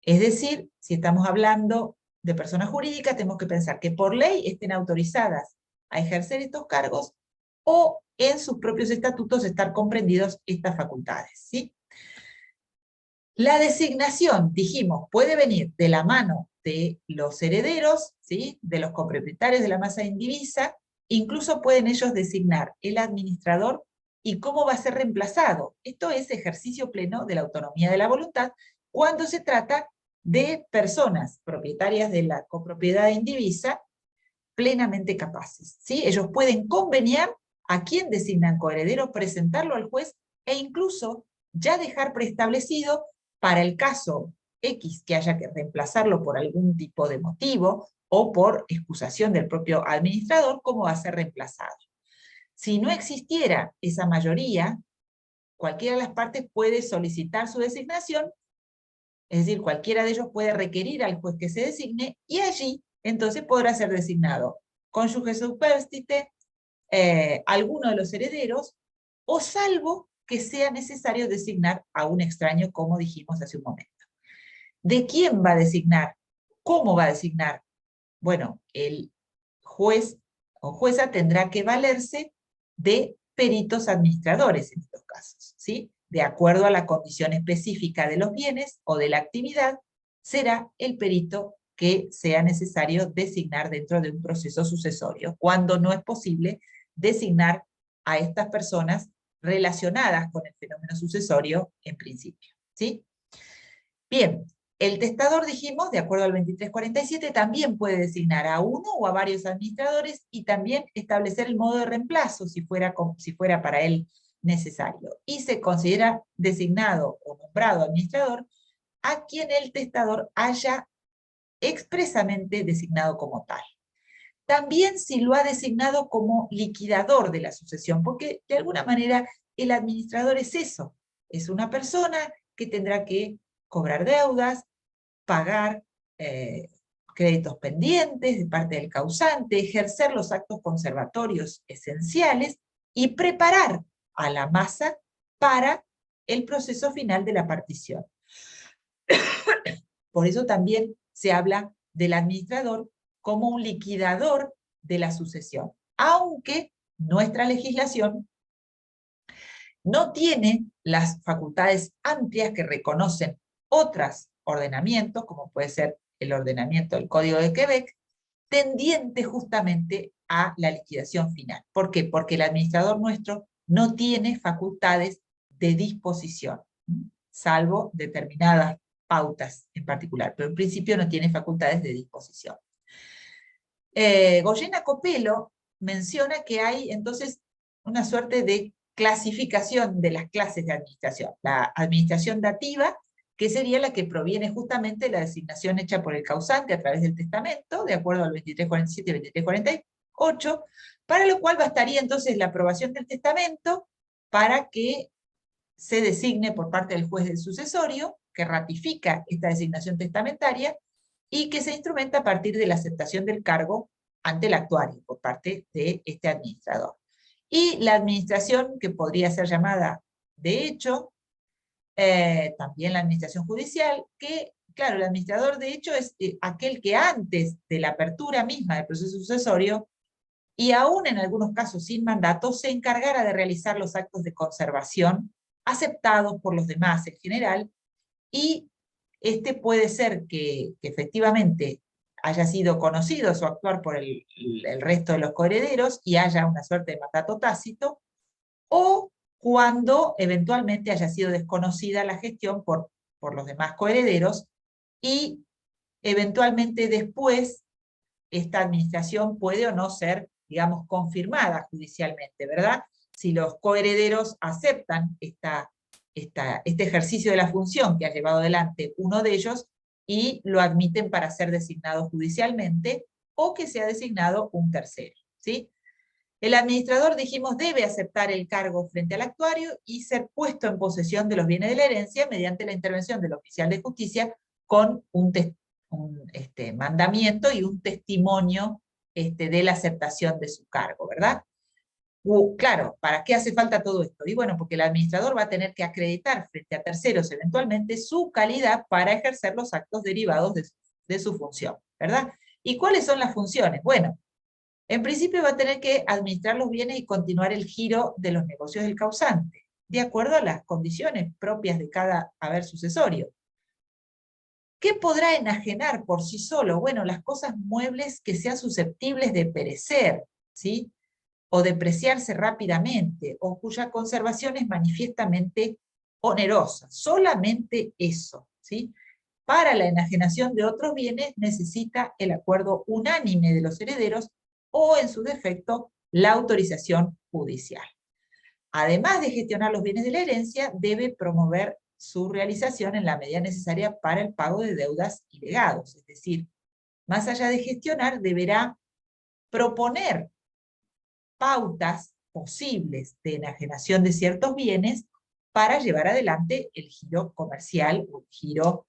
Es decir, si estamos hablando de personas jurídicas, tenemos que pensar que por ley estén autorizadas a ejercer estos cargos, o en sus propios estatutos estar comprendidos estas facultades, ¿sí? La designación, dijimos, puede venir de la mano de los herederos, ¿sí? De los copropietarios de la masa indivisa, incluso pueden ellos designar el administrador y cómo va a ser reemplazado. Esto es ejercicio pleno de la autonomía de la voluntad cuando se trata de personas propietarias de la copropiedad indivisa plenamente capaces, ¿sí? Ellos pueden conveniar a quién designan coheredero, presentarlo al juez e incluso ya dejar preestablecido para el caso X que haya que reemplazarlo por algún tipo de motivo o por excusación del propio administrador, cómo va a ser reemplazado. Si no existiera esa mayoría, cualquiera de las partes puede solicitar su designación, es decir, cualquiera de ellos puede requerir al juez que se designe, y allí entonces podrá ser designado cónyuge superstite, alguno de los herederos, o salvo que sea necesario designar a un extraño, como dijimos hace un momento. ¿De quién va a designar? ¿Cómo va a designar? Bueno, el juez o jueza tendrá que valerse de peritos administradores en estos casos, ¿sí? De acuerdo a la condición específica de los bienes o de la actividad, será el perito que sea necesario designar dentro de un proceso sucesorio, cuando no es posible designar a estas personas relacionadas con el fenómeno sucesorio en principio, ¿sí? Bien, el testador, dijimos, de acuerdo al 2347, también puede designar a uno o a varios administradores y también establecer el modo de reemplazo si fuera para él necesario. Y se considera designado o nombrado administrador a quien el testador haya expresamente designado como tal. También si lo ha designado como liquidador de la sucesión, porque de alguna manera el administrador es eso, es una persona que tendrá que cobrar deudas, pagar créditos pendientes de parte del causante, ejercer los actos conservatorios esenciales y preparar a la masa para el proceso final de la partición. Por eso también se habla del administrador como un liquidador de la sucesión, aunque nuestra legislación no tiene las facultades amplias que reconocen otros ordenamientos, como puede ser el ordenamiento del Código de Quebec, tendiente justamente a la liquidación final. ¿Por qué? Porque el administrador nuestro no tiene facultades de disposición, salvo determinadas pautas en particular, pero en principio no tiene facultades de disposición. Goyena Copelo menciona que hay entonces una suerte de clasificación de las clases de administración. La administración dativa, que sería la que proviene justamente de la designación hecha por el causante a través del testamento, de acuerdo al 2347 y 2348, para lo cual bastaría entonces la aprobación del testamento para que se designe por parte del juez del sucesorio, que ratifica esta designación testamentaria, y que se instrumenta a partir de la aceptación del cargo ante el actuario por parte de este administrador. Y la administración, que podría ser llamada de hecho, también la administración judicial, que, claro, el administrador de hecho es aquel que antes de la apertura misma del proceso sucesorio, y aún en algunos casos sin mandato, se encargara de realizar los actos de conservación aceptados por los demás en general, y este puede ser que efectivamente haya sido conocido su actuar por el resto de los coherederos y haya una suerte de mandato tácito, o cuando eventualmente haya sido desconocida la gestión por los demás coherederos y eventualmente después esta administración puede o no ser, digamos, confirmada judicialmente, ¿verdad? Si los coherederos aceptan este ejercicio de la función que ha llevado adelante uno de ellos y lo admiten para ser designado judicialmente, o que sea designado un tercero, ¿sí? El administrador, dijimos, debe aceptar el cargo frente al actuario y ser puesto en posesión de los bienes de la herencia mediante la intervención del oficial de justicia con un mandamiento y un testimonio de la aceptación de su cargo, ¿verdad? Claro, ¿para qué hace falta todo esto? Y bueno, porque el administrador va a tener que acreditar frente a terceros eventualmente su calidad para ejercer los actos derivados de su función, ¿verdad? ¿Y cuáles son las funciones? Bueno, en principio va a tener que administrar los bienes y continuar el giro de los negocios del causante, de acuerdo a las condiciones propias de cada haber sucesorio. ¿Qué podrá enajenar por sí solo? Bueno, las cosas muebles que sean susceptibles de perecer, ¿sí? o depreciarse rápidamente, o cuya conservación es manifiestamente onerosa. Solamente eso, ¿sí? Para la enajenación de otros bienes necesita el acuerdo unánime de los herederos o, en su defecto, la autorización judicial. Además de gestionar los bienes de la herencia, debe promover su realización en la medida necesaria para el pago de deudas y legados. Es decir, más allá de gestionar, deberá proponer pautas posibles de enajenación de ciertos bienes para llevar adelante el giro comercial o el giro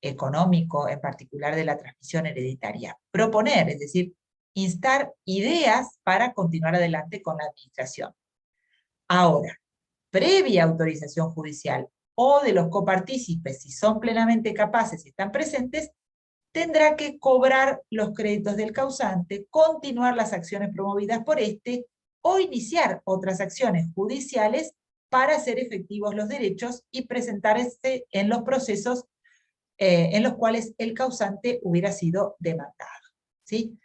económico, en particular de la transmisión hereditaria. Proponer, es decir, instar ideas para continuar adelante con la administración. Ahora, previa autorización judicial o de los copartícipes, si son plenamente capaces y están presentes, tendrá que cobrar los créditos del causante, continuar las acciones promovidas por este o iniciar otras acciones judiciales para hacer efectivos los derechos y presentarse en los procesos en los cuales el causante hubiera sido demandado, ¿sí?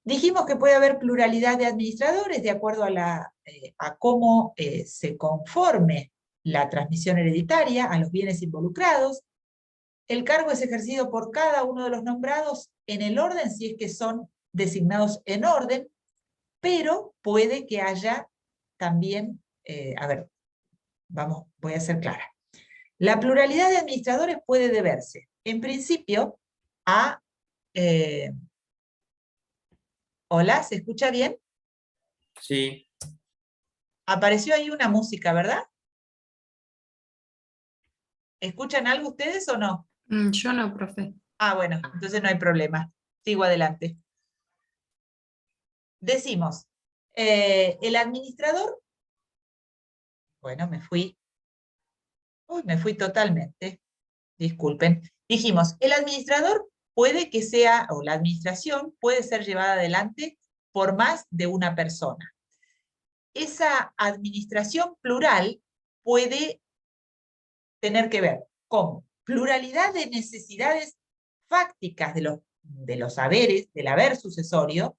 Dijimos que puede haber pluralidad de administradores de acuerdo a cómo se conforme la transmisión hereditaria a los bienes involucrados. El cargo es ejercido por cada uno de los nombrados en el orden, si es que son designados en orden, pero puede que haya también, voy a ser clara. La pluralidad de administradores puede deberse, en principio, a... Hola, ¿se escucha bien? Sí. Apareció ahí una música, ¿verdad? ¿Escuchan algo ustedes o no? Yo no, profe. Ah, bueno, entonces no hay problema. Sigo adelante. Decimos, el administrador, bueno, me fui totalmente, disculpen. Dijimos, el administrador puede que sea, o la administración puede ser llevada adelante por más de una persona. Esa administración plural puede tener que ver con pluralidad de necesidades fácticas de los haberes, del haber sucesorio.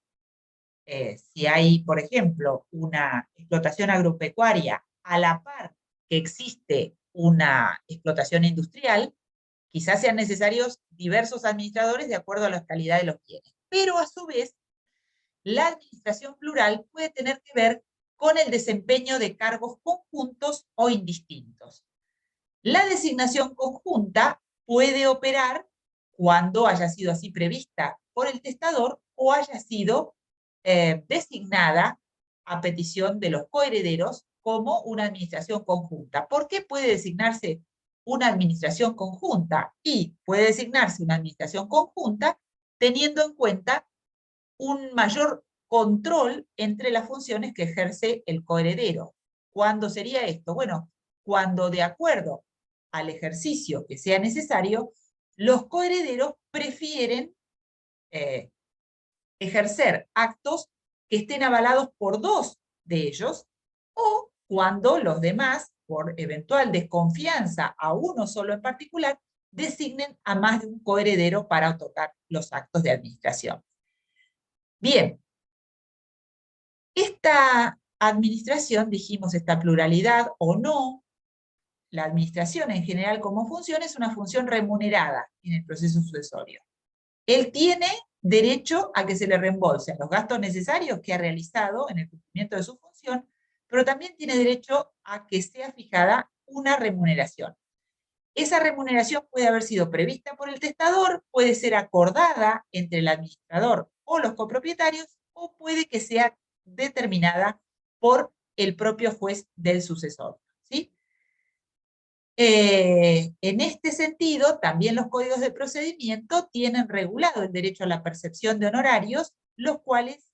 Si hay, por ejemplo, una explotación agropecuaria a la par que existe una explotación industrial, quizás sean necesarios diversos administradores de acuerdo a la calidad de los bienes. Pero a su vez, la administración plural puede tener que ver con el desempeño de cargos conjuntos o indistintos. La designación conjunta puede operar cuando haya sido así prevista por el testador o haya sido designada a petición de los coherederos como una administración conjunta. ¿Por qué puede designarse una administración conjunta? Y puede designarse una administración conjunta teniendo en cuenta un mayor control entre las funciones que ejerce el coheredero. ¿Cuándo sería esto? Bueno, cuando de acuerdo al ejercicio que sea necesario, los coherederos prefieren ejercer actos que estén avalados por dos de ellos, o cuando los demás, por eventual desconfianza a uno solo en particular, designen a más de un coheredero para otorgar los actos de administración. Bien, esta administración, dijimos, esta pluralidad o no, la administración en general como función es una función remunerada en el proceso sucesorio. Él tiene derecho a que se le reembolsen los gastos necesarios que ha realizado en el cumplimiento de su función, pero también tiene derecho a que sea fijada una remuneración. Esa remuneración puede haber sido prevista por el testador, puede ser acordada entre el administrador o los copropietarios, o puede que sea determinada por el propio juez del sucesor, ¿sí? En este sentido, también los códigos de procedimiento tienen regulado el derecho a la percepción de honorarios, los cuales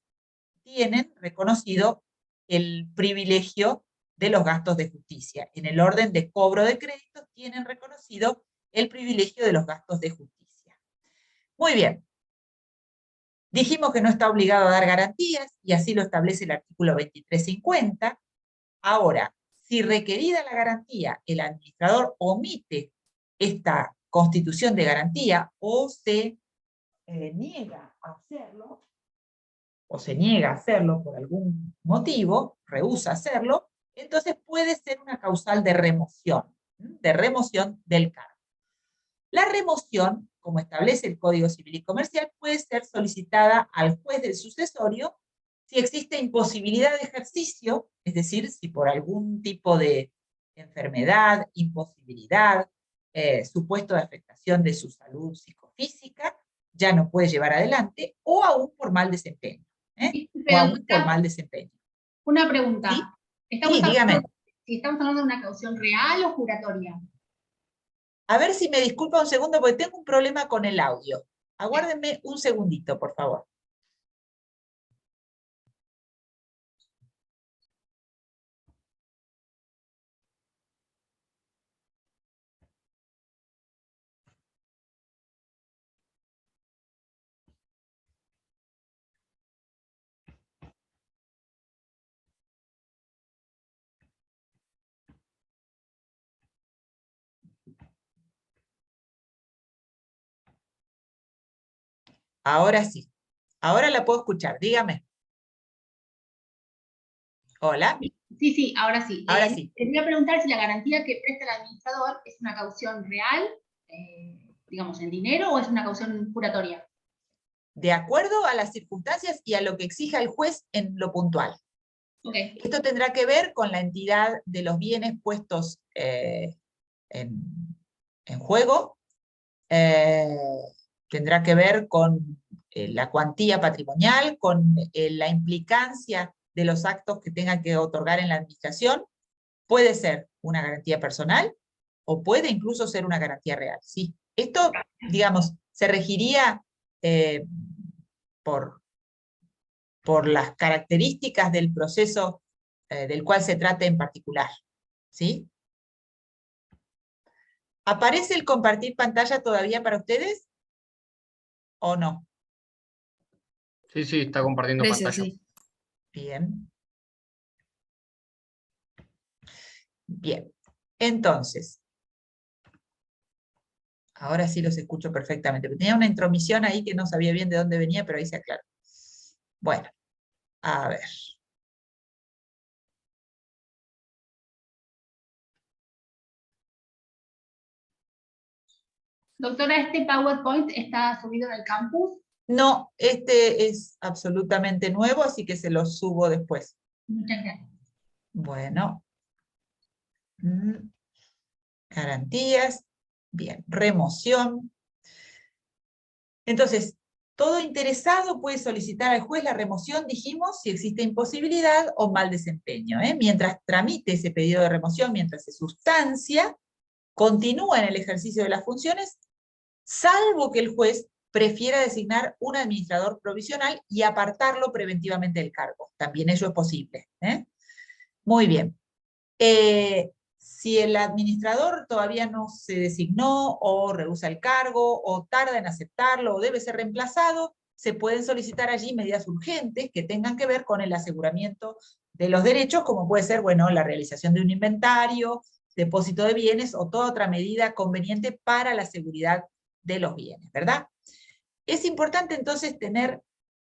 tienen reconocido el privilegio de los gastos de justicia. En el orden de cobro de créditos tienen reconocido el privilegio de los gastos de justicia. Muy bien. Dijimos que no está obligado a dar garantías, y así lo establece el artículo 2350. Ahora, si requerida la garantía, el administrador omite esta constitución de garantía o se niega a hacerlo, o se niega a hacerlo por algún motivo, rehúsa hacerlo, entonces puede ser una causal de remoción del cargo. La remoción, como establece el Código Civil y Comercial, puede ser solicitada al juez del sucesorio si existe imposibilidad de ejercicio, es decir, si por algún tipo de enfermedad, imposibilidad, supuesto de afectación de su salud psicofísica, ya no puede llevar adelante, o aún por mal desempeño. O aún por mal desempeño. Una pregunta. ¿Sí? ¿Estamos Sí, dígame. si estamos hablando de una caución real o juratoria? A ver si me disculpa un segundo, porque tengo un problema con el audio. Aguárdenme un segundito, por favor. Ahora sí. Ahora la puedo escuchar. Dígame. Hola. Sí, ahora sí. Ahora sí. Quería preguntar si la garantía que presta el administrador es una caución real, digamos, en dinero, o es una caución juratoria. De acuerdo a las circunstancias y a lo que exija el juez en lo puntual. Okay. Esto tendrá que ver con la entidad de los bienes puestos en juego, tendrá que ver con la cuantía patrimonial, con la implicancia de los actos que tenga que otorgar en la administración. Puede ser una garantía personal o puede incluso ser una garantía real. Sí. Esto, digamos, se regiría por las características del proceso del cual se trate en particular. ¿Sí? ¿Aparece el compartir pantalla todavía para ustedes? ¿O no? Sí, está compartiendo pantalla. Sí. Bien. Bien. Entonces, ahora sí los escucho perfectamente. Tenía una intromisión ahí que no sabía bien de dónde venía, pero ahí se aclaró. Bueno, a ver. Doctora, ¿este PowerPoint está subido en el campus? No, este es absolutamente nuevo, así que se lo subo después. Muchas gracias. Bueno. Garantías. Bien, remoción. Entonces, todo interesado puede solicitar al juez la remoción, dijimos, si existe imposibilidad o mal desempeño. Mientras tramite ese pedido de remoción, mientras se sustancia, continúa en el ejercicio de las funciones, salvo que el juez prefiera designar un administrador provisional y apartarlo preventivamente del cargo. También eso es posible. Muy bien. Si el administrador todavía no se designó o rehúsa el cargo o tarda en aceptarlo o debe ser reemplazado, se pueden solicitar allí medidas urgentes que tengan que ver con el aseguramiento de los derechos, como puede ser, bueno, la realización de un inventario, depósito de bienes o toda otra medida conveniente para la seguridad de los bienes, ¿verdad? Es importante entonces tener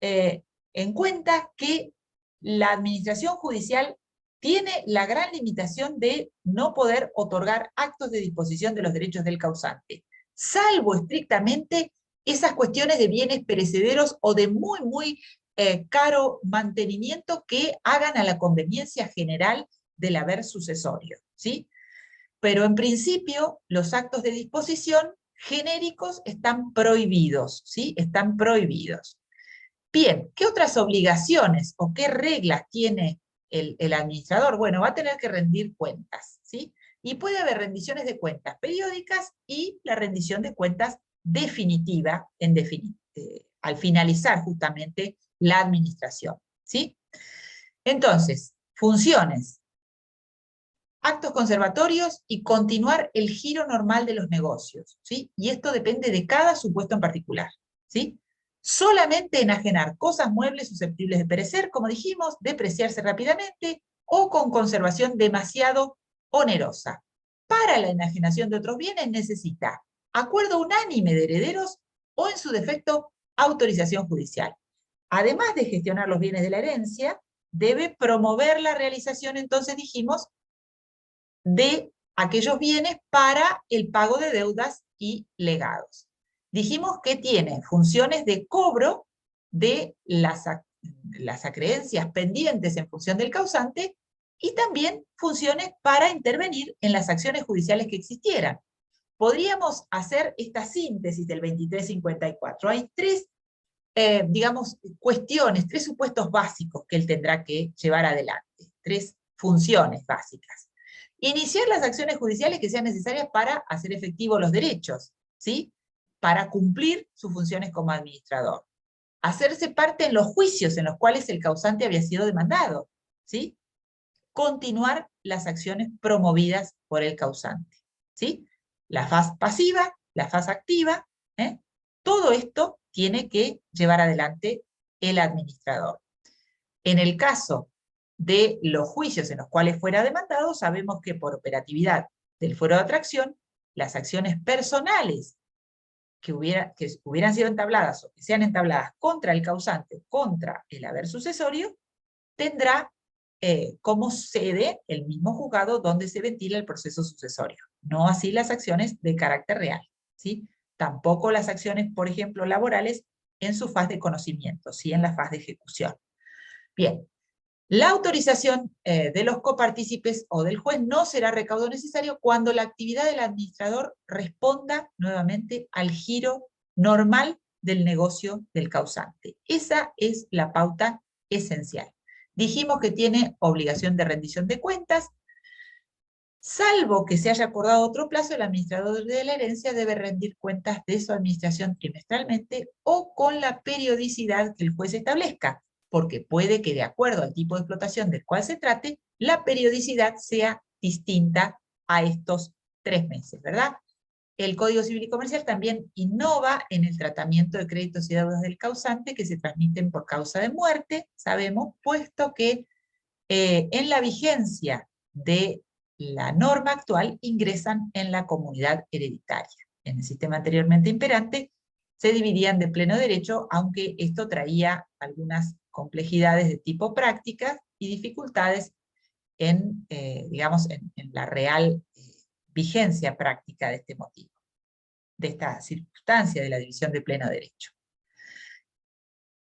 en cuenta que la administración judicial tiene la gran limitación de no poder otorgar actos de disposición de los derechos del causante, salvo estrictamente esas cuestiones de bienes perecederos o de muy caro mantenimiento que hagan a la conveniencia general del haber sucesorio, ¿sí? Pero en principio los actos de disposición genéricos están prohibidos, ¿sí? Están prohibidos. Bien, ¿qué otras obligaciones o qué reglas tiene el administrador? Bueno, va a tener que rendir cuentas, ¿sí? Y puede haber rendiciones de cuentas periódicas y la rendición de cuentas definitiva al finalizar justamente la administración, ¿sí? Entonces, funciones, actos conservatorios y continuar el giro normal de los negocios, ¿sí? Y esto depende de cada supuesto en particular, ¿sí? Solamente enajenar cosas muebles susceptibles de perecer, como dijimos, depreciarse rápidamente o con conservación demasiado onerosa. Para la enajenación de otros bienes necesita acuerdo unánime de herederos o, en su defecto, autorización judicial. además de gestionar los bienes de la herencia, debe promover la realización, entonces dijimos, de aquellos bienes para el pago de deudas y legados. Dijimos que tiene funciones de cobro de las acreencias pendientes en función del causante y también funciones para intervenir en las acciones judiciales que existieran. Podríamos hacer esta síntesis del 2354. Hay tres, digamos, cuestiones, tres supuestos básicos que él tendrá que llevar adelante, tres funciones básicas. Iniciar las acciones judiciales que sean necesarias para hacer efectivos los derechos, ¿sí? Para cumplir sus funciones como administrador. Hacerse parte en los juicios en los cuales el causante había sido demandado, ¿sí? Continuar las acciones promovidas por el causante, ¿sí? La faz pasiva, la faz activa, todo esto tiene que llevar adelante el administrador. En el caso de los juicios en los cuales fuera demandado, sabemos que por operatividad del fuero de atracción, las acciones personales que hubieran sido entabladas o que sean entabladas contra el causante, contra el haber sucesorio, tendrá como sede el mismo juzgado donde se ventila el proceso sucesorio. No así las acciones de carácter real, ¿sí? Tampoco las acciones, por ejemplo, laborales en su faz de conocimiento, sí en la faz de ejecución. Bien, la autorización de los copartícipes o del juez no será recaudo necesario cuando la actividad del administrador responda nuevamente al giro normal del negocio del causante. Esa es la pauta esencial. Dijimos que tiene obligación de rendición de cuentas, salvo que se haya acordado otro plazo, el administrador de la herencia debe rendir cuentas de su administración trimestralmente o con la periodicidad que el juez establezca, porque puede que de acuerdo al tipo de explotación del cual se trate, la periodicidad sea distinta a estos 3 meses, ¿verdad? El Código Civil y Comercial también innova en el tratamiento de créditos y deudas del causante que se transmiten por causa de muerte, sabemos, puesto que en la vigencia de la norma actual ingresan en la comunidad hereditaria. En el sistema anteriormente imperante se dividían de pleno derecho, aunque esto traía algunas complejidades de tipo prácticas y dificultades en, digamos, en la real vigencia práctica de este motivo, de esta circunstancia de la división de pleno derecho.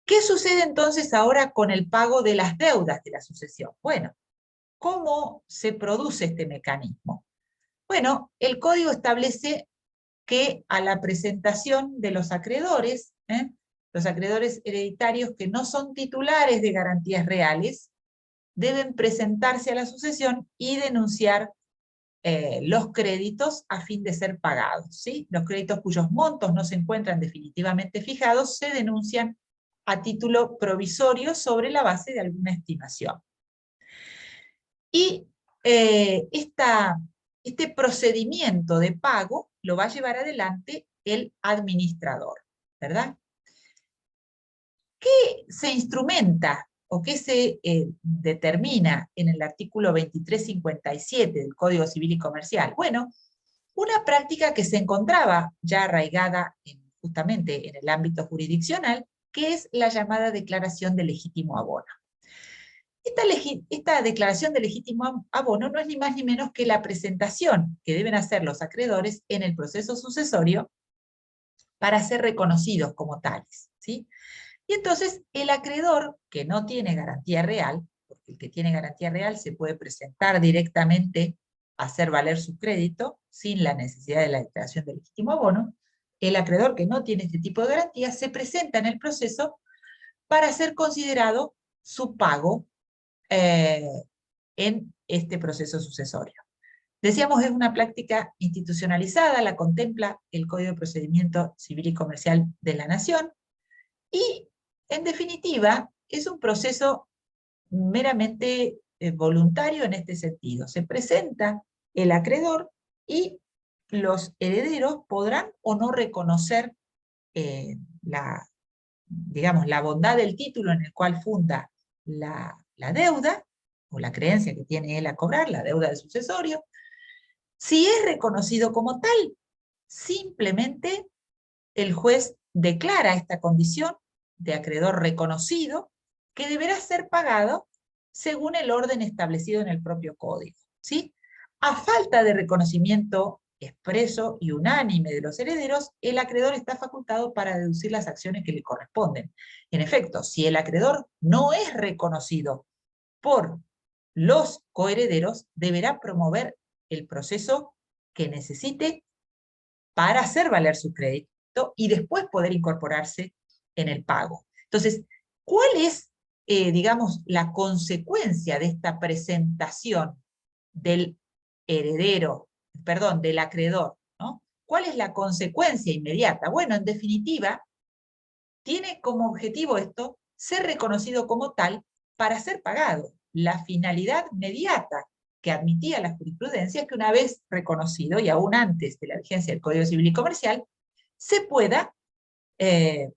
¿Qué sucede entonces ahora con el pago de las deudas de la sucesión? Bueno, ¿cómo se produce este mecanismo? Bueno, el código establece que a la presentación de los acreedores hereditarios que no son titulares de garantías reales, deben presentarse a la sucesión y denunciar los créditos a fin de ser pagados, ¿sí? Los créditos cuyos montos no se encuentran definitivamente fijados se denuncian a título provisorio sobre la base de alguna estimación. Y este procedimiento de pago lo va a llevar adelante el administrador, ¿verdad? ¿Qué se instrumenta o qué se determina en el artículo 2357 del Código Civil y Comercial? Bueno, una práctica que se encontraba ya arraigada justamente en el ámbito jurisdiccional, que es la llamada declaración de legítimo abono. Esta declaración de legítimo abono no es ni más ni menos que la presentación que deben hacer los acreedores en el proceso sucesorio para ser reconocidos como tales, ¿sí? Y entonces el acreedor que no tiene garantía real, porque el que tiene garantía real se puede presentar directamente a hacer valer su crédito sin la necesidad de la declaración de legítimo abono, el acreedor que no tiene este tipo de garantía se presenta en el proceso para ser considerado su pago en este proceso sucesorio. Decíamos, es una práctica institucionalizada, la contempla el Código de Procedimiento Civil y Comercial de la Nación, y en definitiva es un proceso meramente voluntario en este sentido. Se presenta el acreedor y los herederos podrán o no reconocer digamos, la bondad del título en el cual funda la deuda, o la creencia que tiene él a cobrar, la deuda del sucesorio. Si es reconocido como tal, simplemente el juez declara esta condición de acreedor reconocido que deberá ser pagado según el orden establecido en el propio código, ¿sí? A falta de reconocimiento expreso y unánime de los herederos, el acreedor está facultado para deducir las acciones que le corresponden. En efecto, si el acreedor no es reconocido por los coherederos, deberá promover el proceso que necesite para hacer valer su crédito y después poder incorporarse en el pago. Entonces, ¿cuál es, digamos, la consecuencia de esta presentación del heredero, perdón, del acreedor, ¿no? ¿Cuál es la consecuencia inmediata? Bueno, en definitiva, tiene como objetivo esto ser reconocido como tal para ser pagado. La finalidad mediata que admitía la jurisprudencia es que una vez reconocido, y aún antes de la vigencia del Código Civil y Comercial, se pueda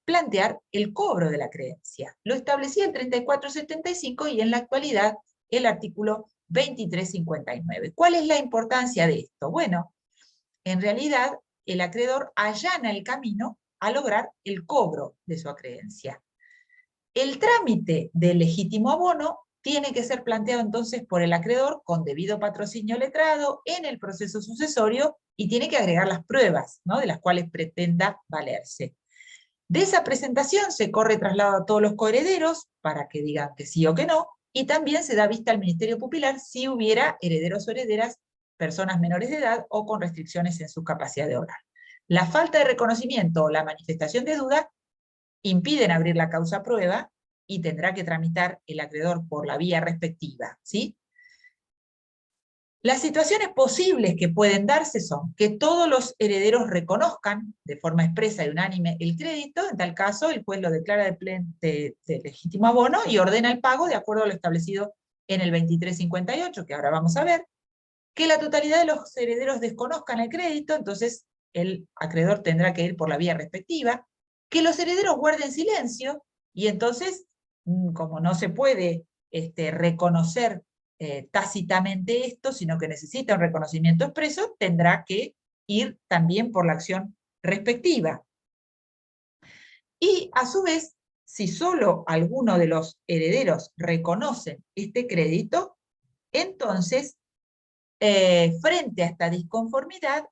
plantear el cobro de la creencia. Lo establecía el 3475 y en la actualidad el artículo 2359. ¿Cuál es la importancia de esto? Bueno, en realidad el acreedor allana el camino a lograr el cobro de su acreencia. El trámite del legítimo abono tiene que ser planteado entonces por el acreedor con debido patrocinio letrado en el proceso sucesorio y tiene que agregar las pruebas, ¿no?, de las cuales pretenda valerse. De esa presentación se corre traslado a todos los coherederos para que digan que sí o que no, y también se da vista al Ministerio Pupilar si hubiera herederos o herederas, personas menores de edad o con restricciones en su capacidad de obrar. La falta de reconocimiento o la manifestación de duda impiden abrir la causa prueba y tendrá que tramitar el acreedor por la vía respectiva, ¿sí? Las situaciones posibles que pueden darse son que todos los herederos reconozcan de forma expresa y unánime el crédito. En tal caso, el juez lo declara de legítimo abono y ordena el pago de acuerdo a lo establecido en el 2358, que ahora vamos a ver. Que la totalidad de los herederos desconozcan el crédito, entonces el acreedor tendrá que ir por la vía respectiva. Que los herederos guarden silencio, y entonces, como no se puede reconocer tácitamente esto, sino que necesita un reconocimiento expreso, tendrá que ir también por la acción respectiva. Y a su vez, si solo alguno de los herederos reconocen este crédito, entonces, frente a esta disconformidad,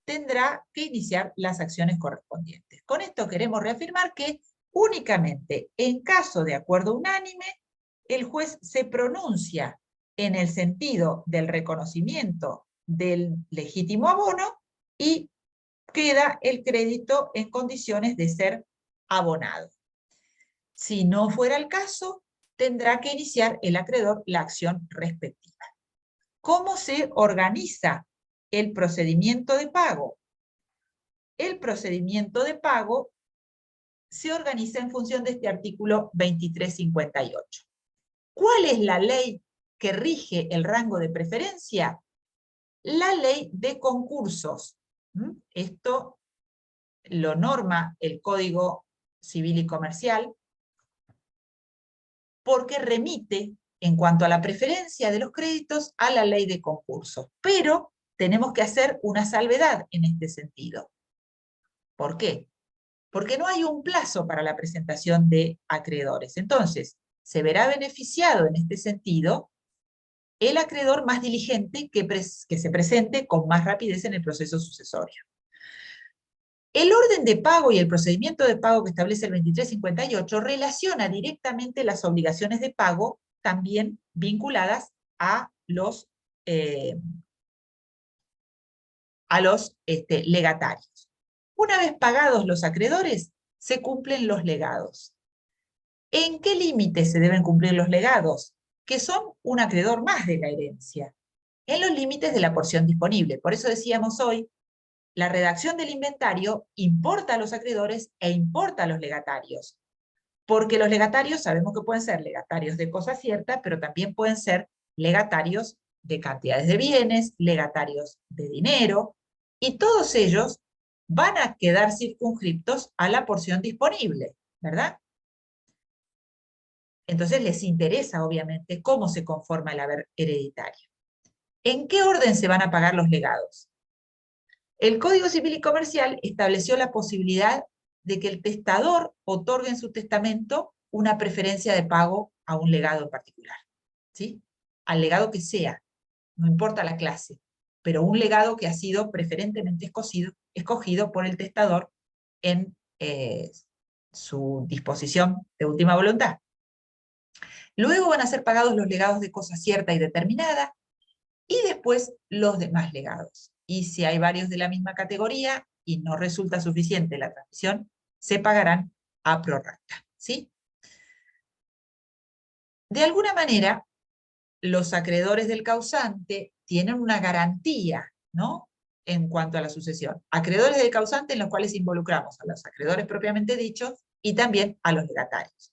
tendrá que iniciar las acciones correspondientes. Con esto queremos reafirmar que únicamente en caso de acuerdo unánime, el juez se pronuncia en el sentido del reconocimiento del legítimo abono y queda el crédito en condiciones de ser abonado. Si no fuera el caso, tendrá que iniciar el acreedor la acción respectiva. ¿Cómo se organiza el procedimiento de pago? El procedimiento de pago se organiza en función de este artículo 2358. ¿Cuál es la ley que rige el rango de preferencia? La ley de concursos. Esto lo norma el Código Civil y Comercial porque remite en cuanto a la preferencia de los créditos a la ley de concursos. Pero tenemos que hacer una salvedad en este sentido. ¿Por qué? Porque no hay un plazo para la presentación de acreedores. Entonces, se verá beneficiado en este sentido el acreedor más diligente que se presente con más rapidez en el proceso sucesorio. El orden de pago y el procedimiento de pago que establece el 2358 relaciona directamente las obligaciones de pago también vinculadas a los legatarios. Una vez pagados los acreedores, se cumplen los legados. ¿En qué límites se deben cumplir los legados? Que son un acreedor más de la herencia. En los límites de la porción disponible. Por eso decíamos hoy, la redacción del inventario importa a los acreedores e importa a los legatarios. Porque los legatarios sabemos que pueden ser legatarios de cosa cierta, pero también pueden ser legatarios de cantidades de bienes, legatarios de dinero, y todos ellos van a quedar circunscriptos a la porción disponible, ¿verdad? Entonces les interesa, obviamente, cómo se conforma el haber hereditario. ¿En qué orden se van a pagar los legados? El Código Civil y Comercial estableció la posibilidad de que el testador otorgue en su testamento una preferencia de pago a un legado en particular, ¿sí? Al legado que sea, no importa la clase, pero un legado que ha sido preferentemente escogido por el testador en su disposición de última voluntad. Luego van a ser pagados los legados de cosa cierta y determinada, y después los demás legados. Y si hay varios de la misma categoría y no resulta suficiente la transmisión, se pagarán a prorrata, ¿sí? De alguna manera, los acreedores del causante tienen una garantía, ¿no?, en cuanto a la sucesión. Acreedores del causante, en los cuales involucramos a los acreedores propiamente dichos y también a los legatarios.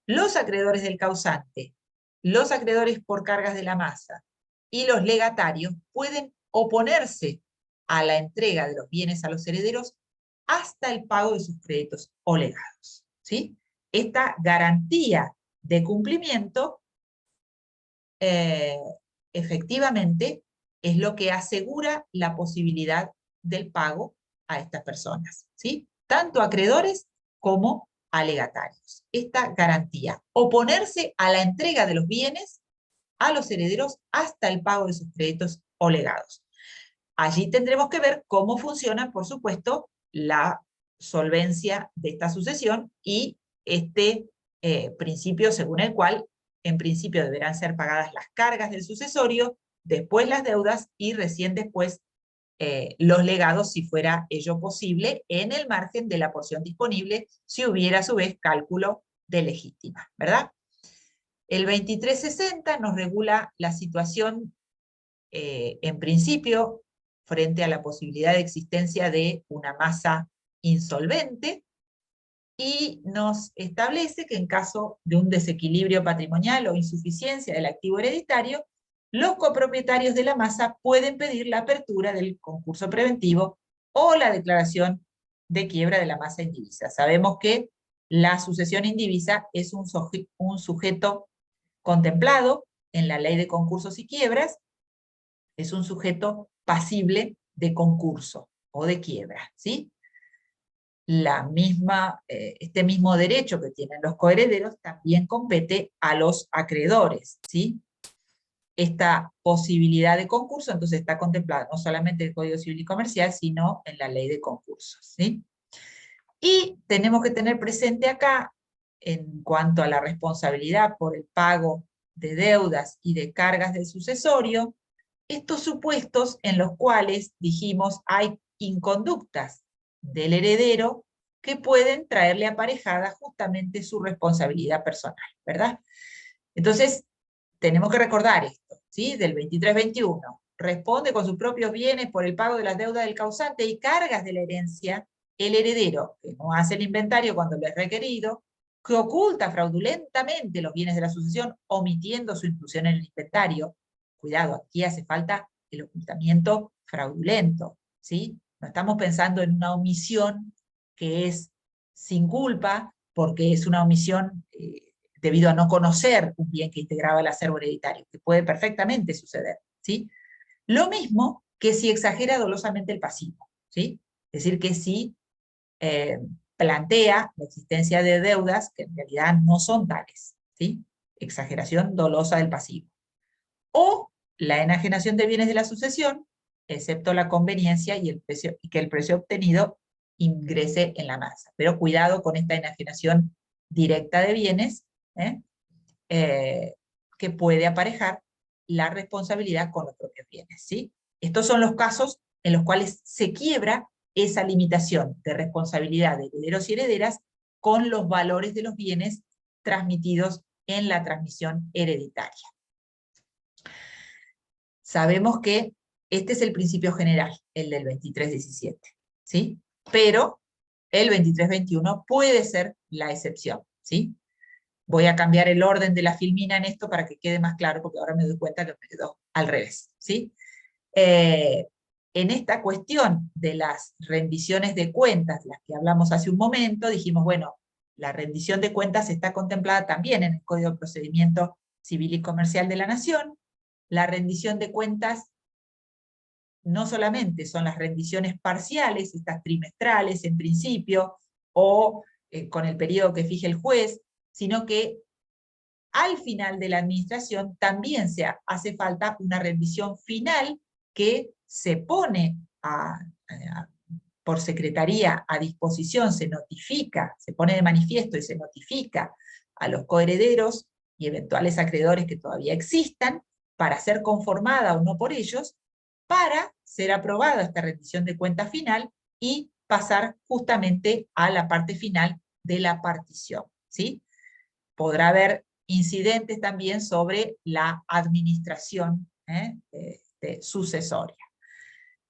Los acreedores del causante, los acreedores por cargas de la masa y los legatarios pueden oponerse a la entrega de los bienes a los herederos hasta el pago de sus créditos o legados, ¿sí? Esta garantía de cumplimiento efectivamente es lo que asegura la posibilidad del pago a estas personas, ¿sí? Tanto acreedores como a legatarios. Esta garantía, oponerse a la entrega de los bienes a los herederos hasta el pago de sus créditos o legados. Allí tendremos que ver cómo funciona, por supuesto, la solvencia de esta sucesión y este principio según el cual, en principio, deberán ser pagadas las cargas del sucesorio, después las deudas y recién después los legados, si fuera ello posible, en el margen de la porción disponible, si hubiera a su vez cálculo de legítima, ¿verdad? El 2360 nos regula la situación, en principio, frente a la posibilidad de existencia de una masa insolvente, y nos establece que en caso de un desequilibrio patrimonial o insuficiencia del activo hereditario, los copropietarios de la masa pueden pedir la apertura del concurso preventivo o la declaración de quiebra de la masa indivisa. Sabemos que la sucesión indivisa es un sujeto contemplado en la ley de concursos y quiebras, es un sujeto pasible de concurso o de quiebra, ¿sí? Este mismo derecho que tienen los coherederos también compete a los acreedores, ¿sí? Esta posibilidad de concurso entonces está contemplada no solamente en el Código Civil y Comercial, sino en la Ley de Concursos, ¿sí? Y tenemos que tener presente acá, en cuanto a la responsabilidad por el pago de deudas y de cargas del sucesorio, estos supuestos en los cuales, dijimos, hay inconductas del heredero que pueden traerle aparejada justamente su responsabilidad personal, ¿verdad? Entonces, tenemos que recordar esto, ¿sí? Del 2321. Responde con sus propios bienes por el pago de las deudas del causante y cargas de la herencia el heredero, que no hace el inventario cuando le es requerido, que oculta fraudulentamente los bienes de la sucesión, omitiendo su inclusión en el inventario. Cuidado, aquí hace falta el ocultamiento fraudulento, ¿sí? No estamos pensando en una omisión que es sin culpa, porque es una omisión debido a no conocer un bien que integraba el acervo hereditario, que puede perfectamente suceder, ¿sí? Lo mismo que si exagera dolosamente el pasivo, ¿sí? Es decir, que si plantea la existencia de deudas que en realidad no son tales, ¿sí? Exageración dolosa del pasivo. O la enajenación de bienes de la sucesión, excepto la conveniencia y que el precio obtenido ingrese en la masa. Pero cuidado con esta enajenación directa de bienes, que puede aparejar la responsabilidad con los propios bienes, ¿sí? Estos son los casos en los cuales se quiebra esa limitación de responsabilidad de herederos y herederas con los valores de los bienes transmitidos en la transmisión hereditaria. Sabemos que este es el principio general, el del 2317, ¿sí? Pero el 2321 puede ser la excepción, ¿sí? Voy a cambiar el orden de la filmina en esto para que quede más claro, porque ahora me doy cuenta que me quedó al revés, ¿sí? En esta cuestión de las rendiciones de cuentas, las que hablamos hace un momento, dijimos, bueno, la rendición de cuentas está contemplada también en el Código de Procedimiento Civil y Comercial de la Nación. La rendición de cuentas no solamente son las rendiciones parciales, estas trimestrales en principio, o con el periodo que fije el juez, sino que al final de la administración también hace falta una revisión final que se pone por secretaría a disposición, se notifica, se pone de manifiesto y se notifica a los coherederos y eventuales acreedores que todavía existan, para ser conformada o no por ellos, para ser aprobada esta rendición de cuenta final y pasar justamente a la parte final de la partición, ¿sí? Podrá haber incidentes también sobre la administración sucesoria.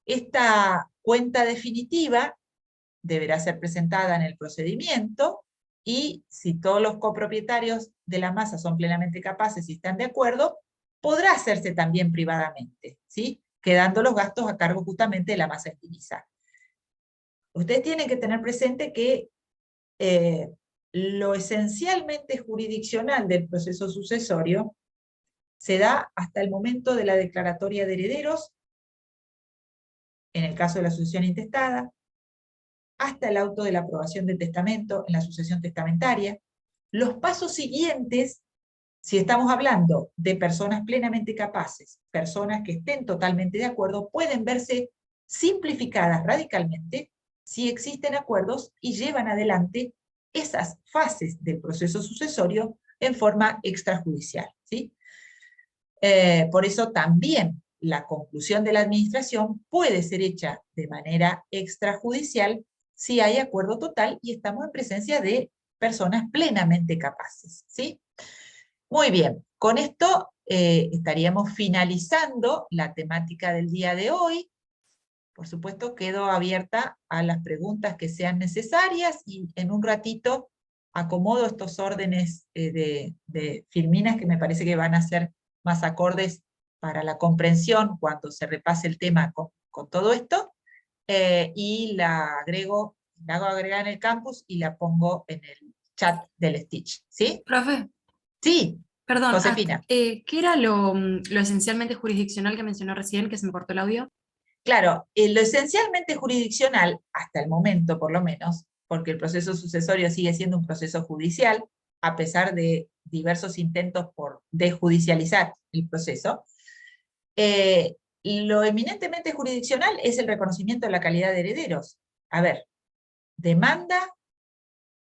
Esta cuenta definitiva deberá ser presentada en el procedimiento y si todos los copropietarios de la masa son plenamente capaces y están de acuerdo, podrá hacerse también privadamente, ¿sí? Quedando los gastos a cargo justamente de la masa en divisa. Ustedes tienen que tener presente que lo esencialmente jurisdiccional del proceso sucesorio se da hasta el momento de la declaratoria de herederos, en el caso de la sucesión intestada, hasta el auto de la aprobación del testamento en la sucesión testamentaria. Los pasos siguientes, si estamos hablando de personas plenamente capaces, personas que estén totalmente de acuerdo, pueden verse simplificadas radicalmente si existen acuerdos y llevan adelante esas fases del proceso sucesorio en forma extrajudicial, ¿sí? Por eso también la conclusión de la administración puede ser hecha de manera extrajudicial si hay acuerdo total y estamos en presencia de personas plenamente capaces, ¿sí? Muy bien, con esto estaríamos finalizando la temática del día de hoy. Por supuesto, quedo abierta a las preguntas que sean necesarias y en un ratito acomodo estos órdenes de filminas que me parece que van a ser más acordes para la comprensión cuando se repase el tema con todo esto, y la hago agregar en el campus y la pongo en el chat del Stitch, ¿sí? Profe, Sí, perdón, Josefina. ¿qué era lo esencialmente jurisdiccional que mencionó recién, que se me cortó el audio? Claro, lo esencialmente jurisdiccional, hasta el momento por lo menos, porque el proceso sucesorio sigue siendo un proceso judicial, a pesar de diversos intentos por desjudicializar el proceso, lo eminentemente jurisdiccional es el reconocimiento de la calidad de herederos. A ver, demanda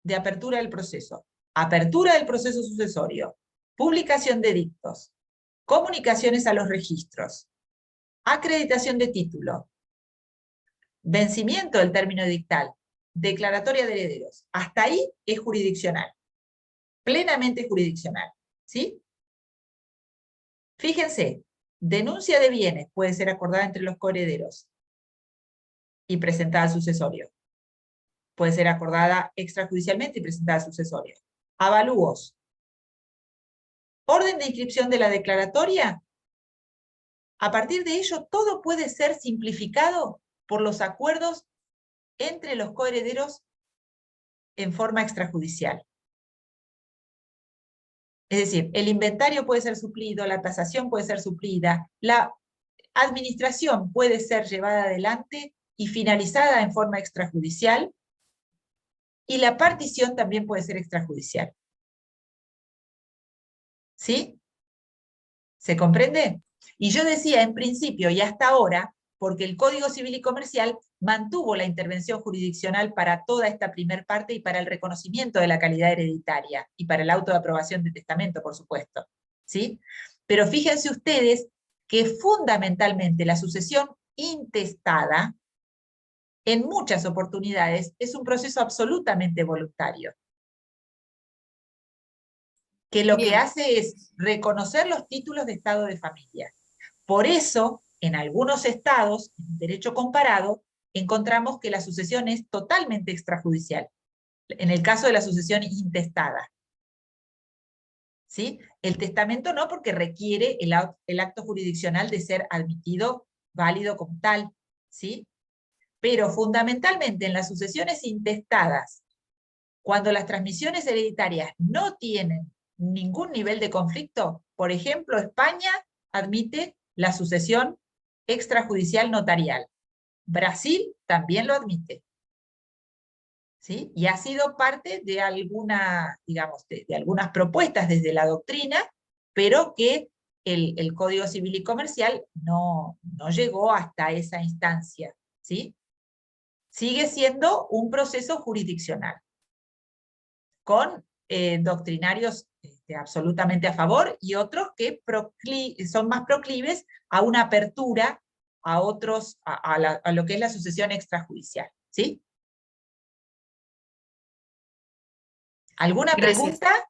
de apertura del proceso sucesorio, publicación de dictos, comunicaciones a los registros, acreditación de título, vencimiento del término dictal, declaratoria de herederos. Hasta ahí es jurisdiccional, plenamente jurisdiccional, ¿sí? Fíjense, denuncia de bienes puede ser acordada entre los coherederos y presentada al sucesorio. Puede ser acordada extrajudicialmente y presentada al sucesorio. Avalúos. Orden de inscripción de la declaratoria. A partir de ello, todo puede ser simplificado por los acuerdos entre los coherederos en forma extrajudicial. Es decir, el inventario puede ser suplido, la tasación puede ser suplida, la administración puede ser llevada adelante y finalizada en forma extrajudicial, y la partición también puede ser extrajudicial. ¿Sí? ¿Se comprende? Y yo decía en principio y hasta ahora, porque el Código Civil y Comercial mantuvo la intervención jurisdiccional para toda esta primer parte y para el reconocimiento de la calidad hereditaria y para el auto de aprobación de testamento, por supuesto, ¿sí? Pero fíjense ustedes que fundamentalmente la sucesión intestada, en muchas oportunidades, es un proceso absolutamente voluntario, que lo que hace es reconocer los títulos de estado de familia. Por eso, en algunos estados, en derecho comparado, encontramos que la sucesión es totalmente extrajudicial, en el caso de la sucesión intestada. ¿Sí? El testamento no, porque requiere el acto jurisdiccional de ser admitido, válido como tal, ¿sí? Pero fundamentalmente en las sucesiones intestadas, cuando las transmisiones hereditarias no tienen ningún nivel de conflicto, por ejemplo, España admite la sucesión extrajudicial notarial. Brasil también lo admite. ¿sí? Y ha sido parte de digamos, de algunas propuestas desde la doctrina, pero que el Código Civil y Comercial no llegó hasta esa instancia, ¿sí? Sigue siendo un proceso jurisdiccional, con doctrinarios absolutamente a favor y otros que son más proclives a una apertura a otros, a lo que es la sucesión extrajudicial, ¿sí? ¿Alguna Gracias. pregunta?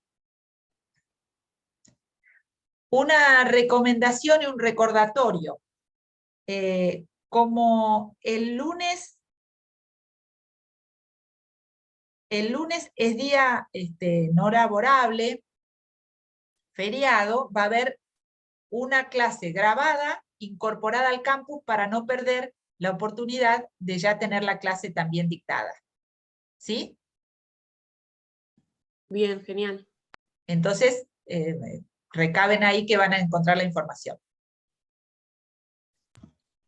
Una recomendación y un recordatorio. Como el lunes es día no laborable, feriado, va a haber una clase grabada, incorporada al campus para no perder la oportunidad de ya tener la clase también dictada. ¿Sí? Bien, genial. Entonces, recaben ahí que van a encontrar la información.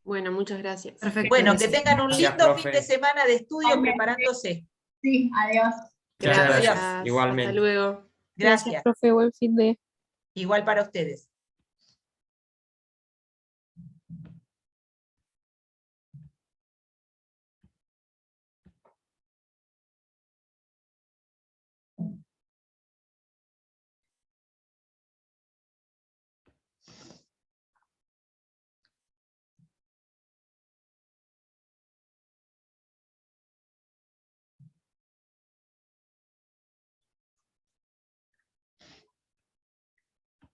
Bueno, muchas gracias. Perfecto. Bueno, que gracias. tengan un Gracias, lindo profe. fin de semana de estudio Igualmente. preparándose. Sí, adiós. Muchas Gracias. gracias. Hasta Igualmente. luego. Gracias. profe, buen fin de... Igual para ustedes.